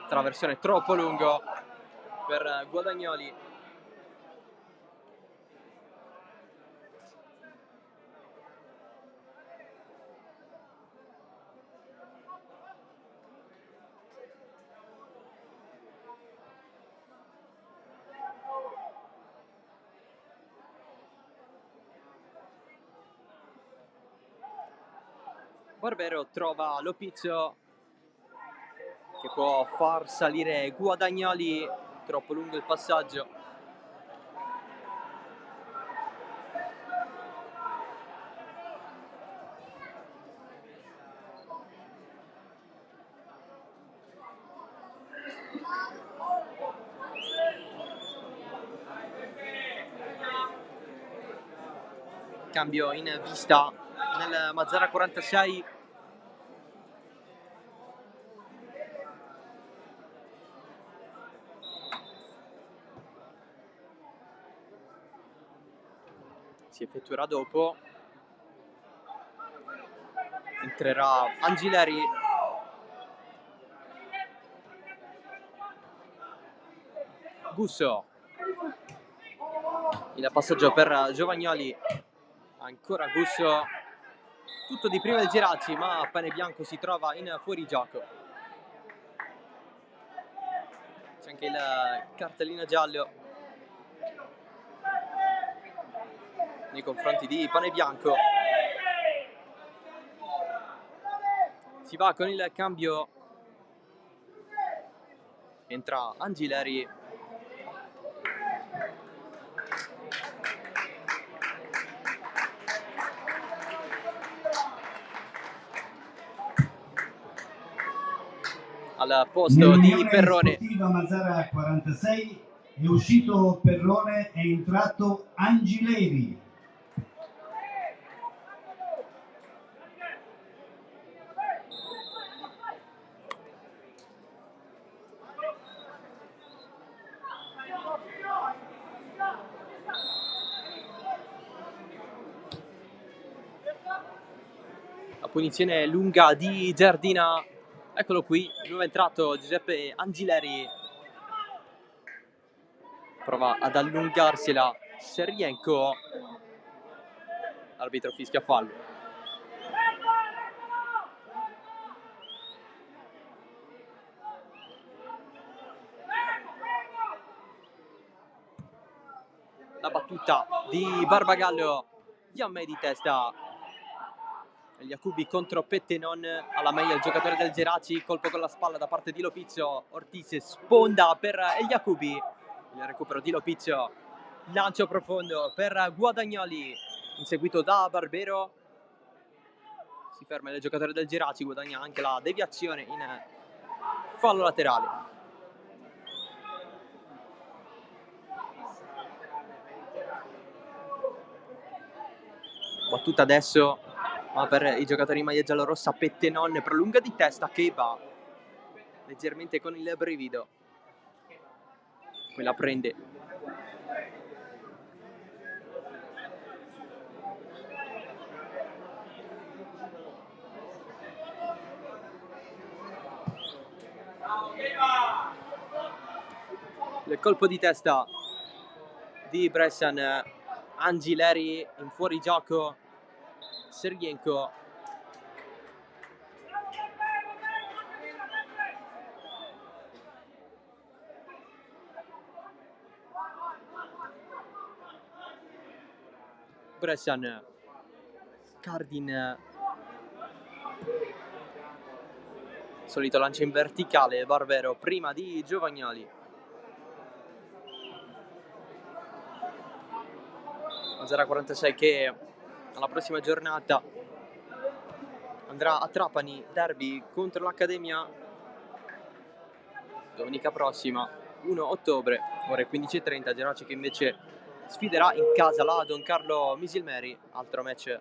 C: traversone troppo lungo per Guadagnoli. Barbero trova Lopizzo che può far salire Guadagnoli, troppo lungo il passaggio. Cambio in vista nel Mazzara 46. Si effettuerà dopo. Entrerà Angileri. Gusso. Il passaggio per Giovagnoli. Ancora Gusso. Tutto di prima del Geraci, ma Pane Bianco si trova in fuorigioco. C'è anche il cartellino giallo nei confronti di Pane Bianco. Si va con il cambio. Entra Angileri. Al posto di Perrone.
A: Mazzara 46 è uscito Perrone, è entrato Angileri.
C: La punizione lunga di Giardina. Eccolo qui, nuovo entrato Giuseppe Angileri. Prova ad allungarsela Serienko. Arbitro fischia fallo. La battuta di Barbagallo. Yammè di testa. Jacobi contro Pettenon, alla meglio il giocatore del Geraci, colpo con la spalla da parte di Lopizzo. Ortiz sponda per Jacobi, il recupero di Lopizzo, lancio profondo per Guadagnoli, inseguito da Barbero. Si ferma il giocatore del Geraci, guadagna anche la deviazione in fallo laterale. Battuta adesso, ma per i giocatori in maglia giallorossa Pettenon, prolunga di testa che va leggermente con il brivido, poi la prende. Il colpo di testa di Bressan. Angileri in fuorigioco. Serienko. Bressan, Cardin, solito lancio in verticale, Barbero prima di Giovagnoli. Mazzara 46 che alla prossima giornata andrà a Trapani, derby contro l'Accademia, domenica prossima, 1 ottobre, ore 15:30. Geraci che invece sfiderà in casa la Don Carlo Misilmeri, altro match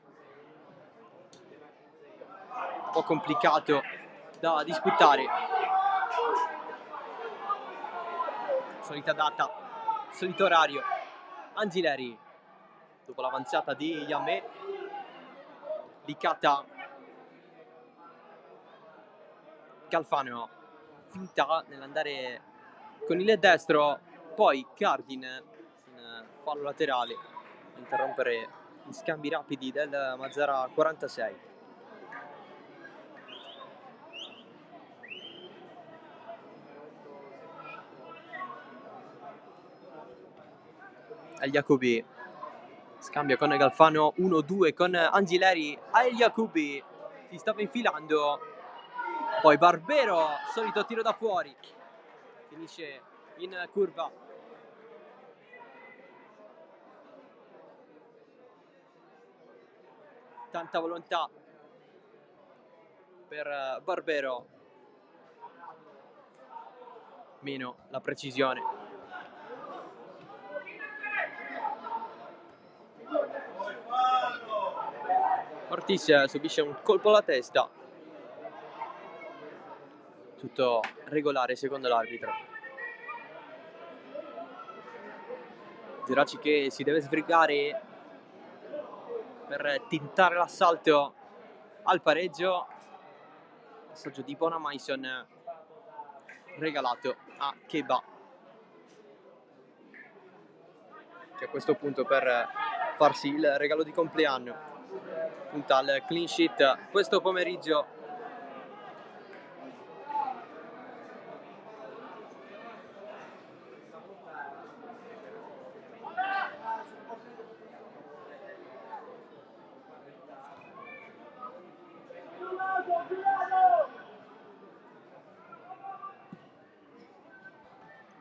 C: un po' complicato da disputare. Solita data, solito orario. Angileri, dopo l'avanzata di Yamé, Licata, Calfano, finta nell'andare con il destro, poi Cardin in fallo laterale, interrompere gli scambi rapidi del Mazzara 46. El Jacobi scambia con Galfano, 1-2 con Angileri. El Jacobi si stava infilando, poi Barbero, solito tiro da fuori, finisce in curva. Tanta volontà per Barbero, meno la precisione. Ortiz subisce un colpo alla testa, tutto regolare secondo l'arbitro. Geraci che si deve sbrigare per tentare l'assalto al pareggio. Passaggio di Bonamaison regalato a Keba, che a questo punto, per farsi il regalo di compleanno, punta al clean sheet questo pomeriggio.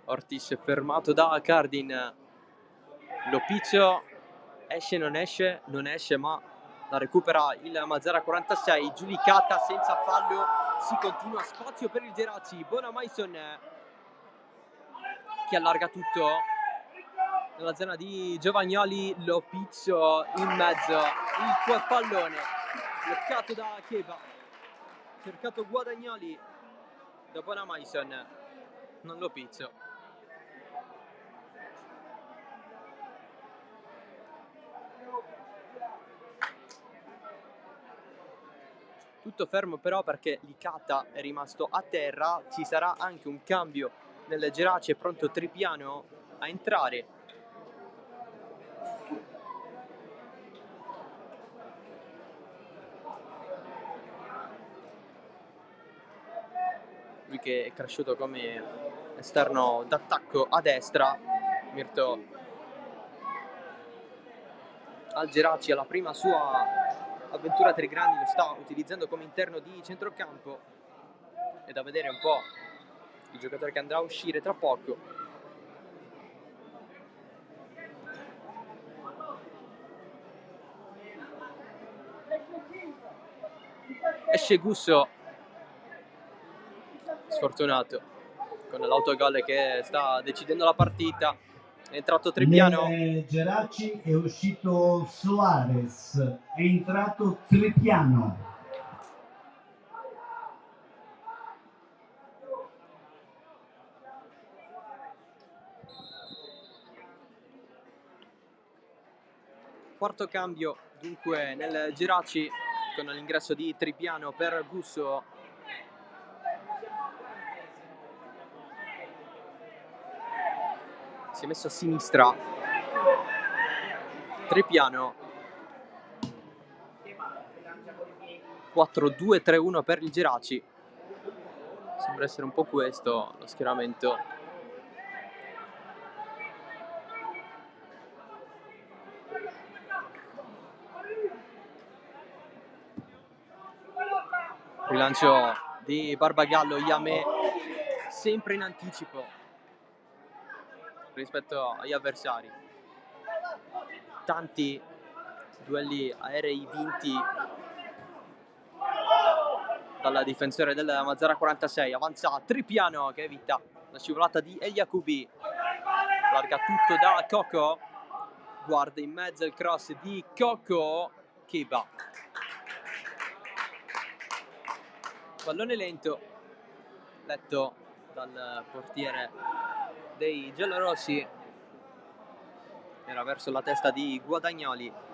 C: Ortiz fermato da Cardin, Lopizio esce, non esce, ma la recupera il Mazzara 46. Giudicata senza fallo, si continua, spazio per il Geraci. Bonamaison che allarga tutto nella zona di Giovagnoli. Lopizio in mezzo, il pallone bloccato da Keba, cercato Guadagnoli da Bonamaison, non Lopizio. Tutto fermo però perché Licata è rimasto a terra. Ci sarà anche un cambio nel Geraci, è pronto Tripiano a entrare. Lui che è cresciuto come esterno d'attacco a destra. Mirto al Geraci, alla prima sua avventura tra i grandi, lo sta utilizzando come interno di centrocampo. È da vedere un po' il giocatore che andrà a uscire tra poco. Esce Gusso, sfortunato con l'autogol che sta decidendo la partita. È entrato Tripiano.
A: Nel Geraci è uscito Soares, è entrato Tripiano.
C: Quarto cambio dunque nel Geraci, con l'ingresso di Tripiano per Gusso. Si è messo a sinistra Tripiano. 4-2-3-1 per il Geraci. Sembra essere un po' questo lo schieramento. Rilancio di Barbagallo, Yame sempre in anticipo rispetto agli avversari. Tanti duelli aerei vinti dal difensore del Mazara 46. Avanza Tripiano che evita la scivolata di El Yacoubi. Larga tutto da Coco. Guarda in mezzo il cross di Coco. Keba. Pallone lento, letto dal portiere dei giallorossi. Era verso la testa di Guadagnoli.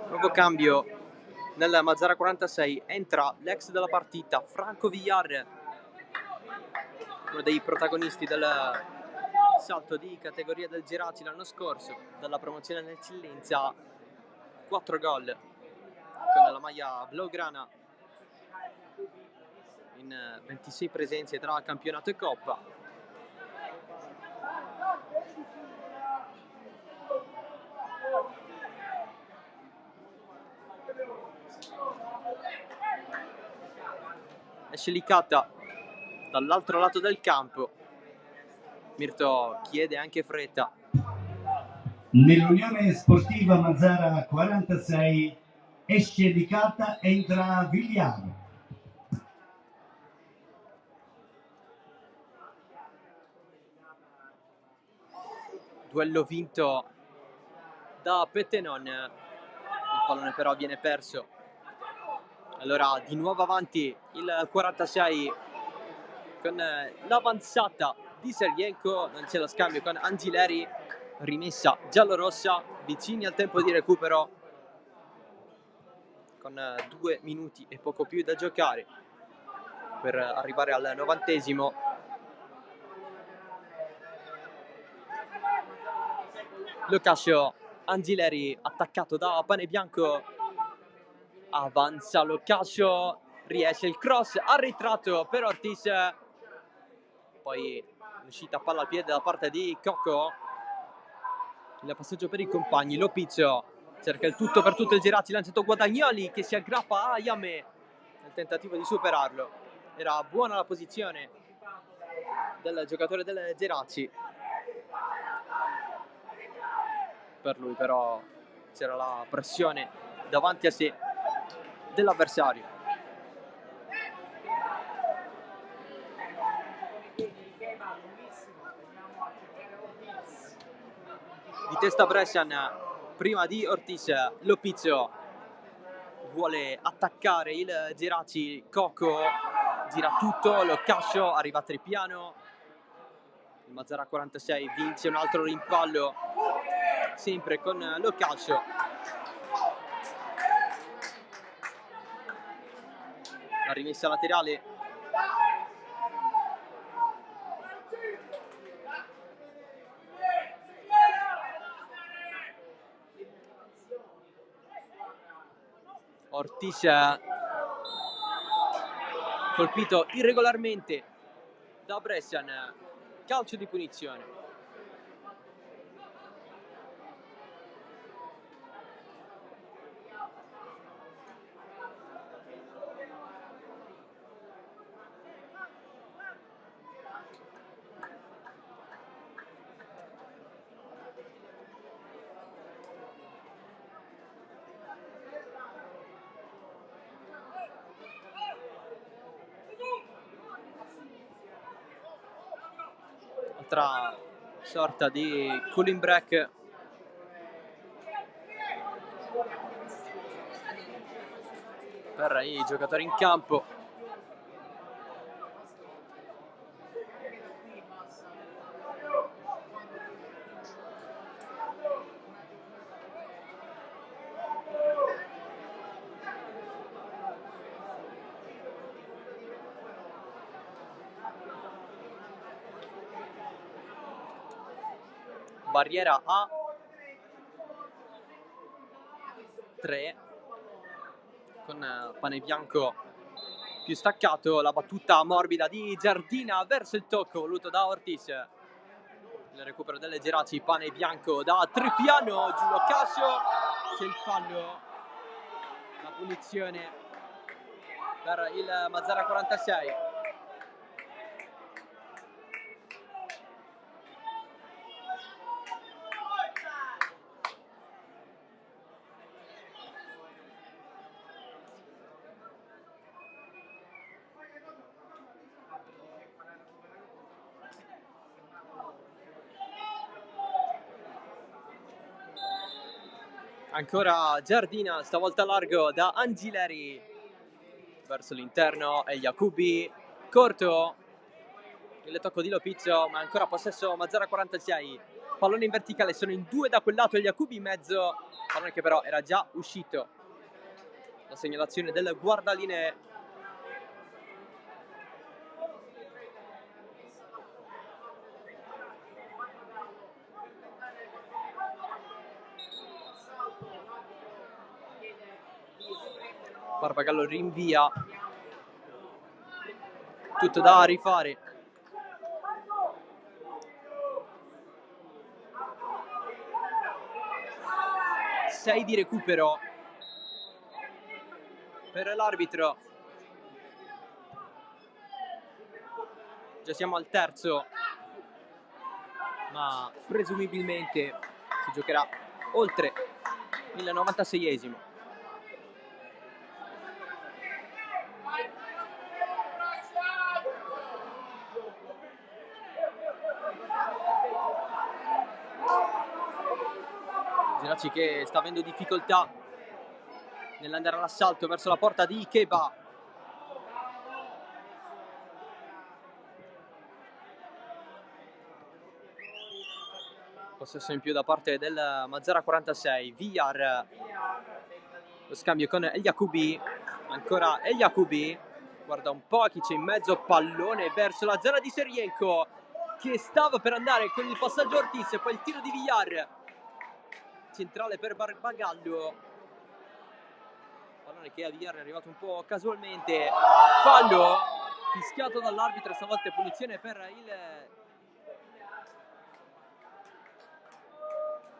C: Nuovo cambio nel Mazara 46, entra l'ex della partita Franco Villar, uno dei protagonisti del salto di categoria del Geraci l'anno scorso, dalla promozione all'eccellenza. 4 gol con la maglia blaugrana in 26 presenze tra campionato e coppa. Esce Licata dall'altro lato del campo. Mirto chiede anche fretta.
A: Nell'Unione Sportiva Mazara 46 esce Licata, entra Vigliano.
C: Duello vinto da Pettenon. Il pallone però viene perso. Allora di nuovo avanti il 46 con l'avanzata di Sergienko. Non c'è lo scambio con Angileri. Rimessa giallorossa, vicini al tempo di recupero con 2 minuti e poco più da giocare per arrivare al 90°. Locascio, Angileri attaccato da Panebianco. Avanza Locascio, riesce il cross arretrato per Ortiz. Poi l'uscita palla al piede da parte di Coco. Il passaggio per i compagni. Lopizio cerca il tutto per tutto il Geraci, lanciato Guadagnoli che si aggrappa a Yame nel tentativo di superarlo. Era buona la posizione del giocatore del Geraci. Per lui però c'era la pressione davanti a sé dell'avversario. Di testa Brescian prima di Ortiz. Lopizio vuole attaccare il Geraci. Coco gira tutto, Locascio, arriva a Tripiano. Il Mazara 46 vince un altro rimpallo sempre con Locascio. La rimessa laterale. Ortiz colpito irregolarmente da Brescian. Calcio di punizione. Altra sorta di cooling break per i giocatori in campo. barriera a 3 con Panebianco più staccato, la battuta morbida di Giardina verso il tocco voluto da Ortiz, il recupero delle Geraci, Panebianco da Trepiano, Giulio Cascio, c'è il fallo, la punizione per il Mazara 46. Ancora Giardina, stavolta largo da Angileri verso l'interno, e Jacobi corto, il tocco di Lopizzo, ma ancora possesso Mazara 46, pallone in verticale, sono in 2 da quel lato, e Jacobi in mezzo, pallone che però era già uscito. La segnalazione del guardalinee. Barbagallo rinvia, tutto da rifare. Sei di recupero per l'arbitro. Già siamo al terzo, ma presumibilmente si giocherà oltre il 96esimo. Geraci che sta avendo difficoltà nell'andare all'assalto verso la porta di Keba. Possesso in più da parte del Mazara 46. Villar, lo scambio con El Jacobi, ancora El Jacobi, guarda un po' chi c'è in mezzo, pallone verso la zona di Serienko che stava per andare con il passaggio Ortiz, poi il tiro di Villar, centrale per Barbagallo, pallone che a Villar è arrivato un po' casualmente, fallo fischiato dall'arbitro, stavolta punizione per il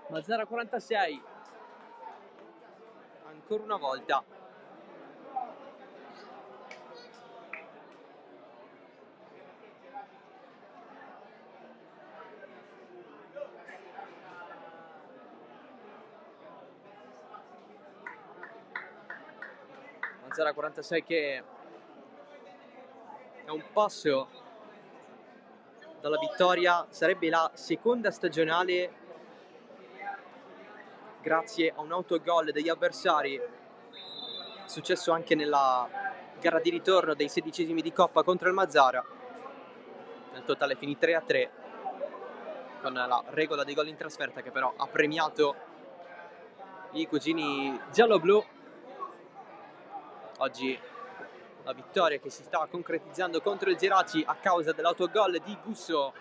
C: Mazara 46, ancora una volta. Mazara 46 che è un passo dalla vittoria, sarebbe la seconda stagionale grazie a un autogol degli avversari, successo anche nella gara di ritorno dei 16esimi di Coppa contro il Mazara. Nel totale finì 3-3 con la regola dei gol in trasferta che però ha premiato i cugini giallo-blu. Oggi la vittoria che si sta concretizzando contro il Geraci a causa dell'autogol di Gusso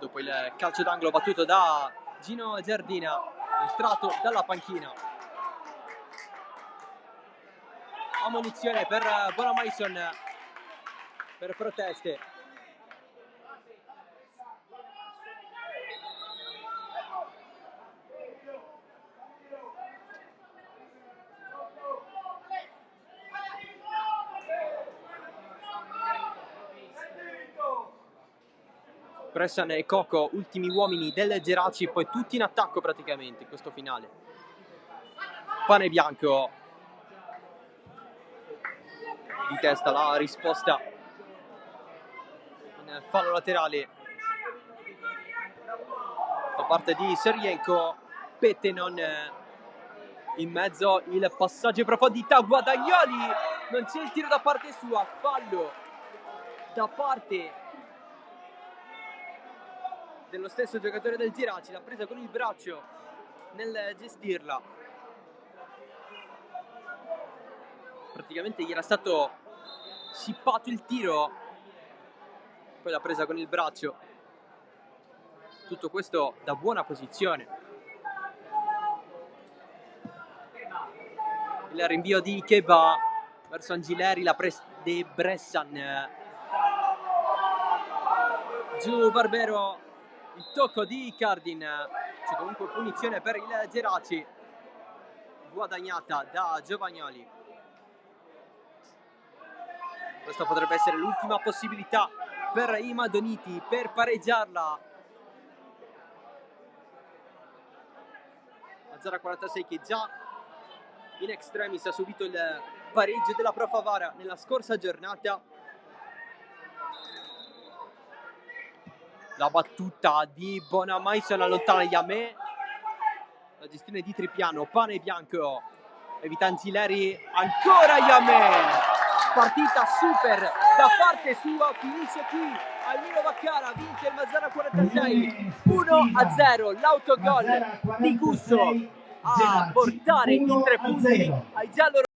C: dopo il calcio d'angolo battuto da Gino Giardina, entrato dalla panchina. Ammonizione per Bonamaison per proteste. Bressan e Coco, ultimi uomini del Geraci, poi tutti in attacco praticamente in questo finale. Panebianco di testa, la risposta in fallo laterale da parte di Serienko. Pettenon in mezzo, il passaggio in profondità, Guadagnoli, non c'è il tiro da parte sua, fallo da parte dello stesso giocatore del Geraci, l'ha presa con il braccio nel gestirla, praticamente gli era stato scippato il tiro, poi l'ha presa con il braccio. Tutto questo da buona posizione. Il rinvio di Keba verso Angileri, la de Bressan. Giù Barbero, il tocco di Cardin. C'è comunque punizione per il Geraci, guadagnata da Giovagnoli. Questa potrebbe essere l'ultima possibilità per i Madoniti per pareggiarla. Mazzara 46 che già in extremis ha subito il pareggio della Pro Favara nella scorsa giornata. La battuta di Bonamaison allontana Yamé. La gestione di Tripiano, pane bianco, evita Angileri, ancora Yamé. Partita super da parte sua, finisce qui Almiro Baccara, vince il Mazzara 46 1-0, l'autogol di Gusso a portare i 3 punti ai giallorossi.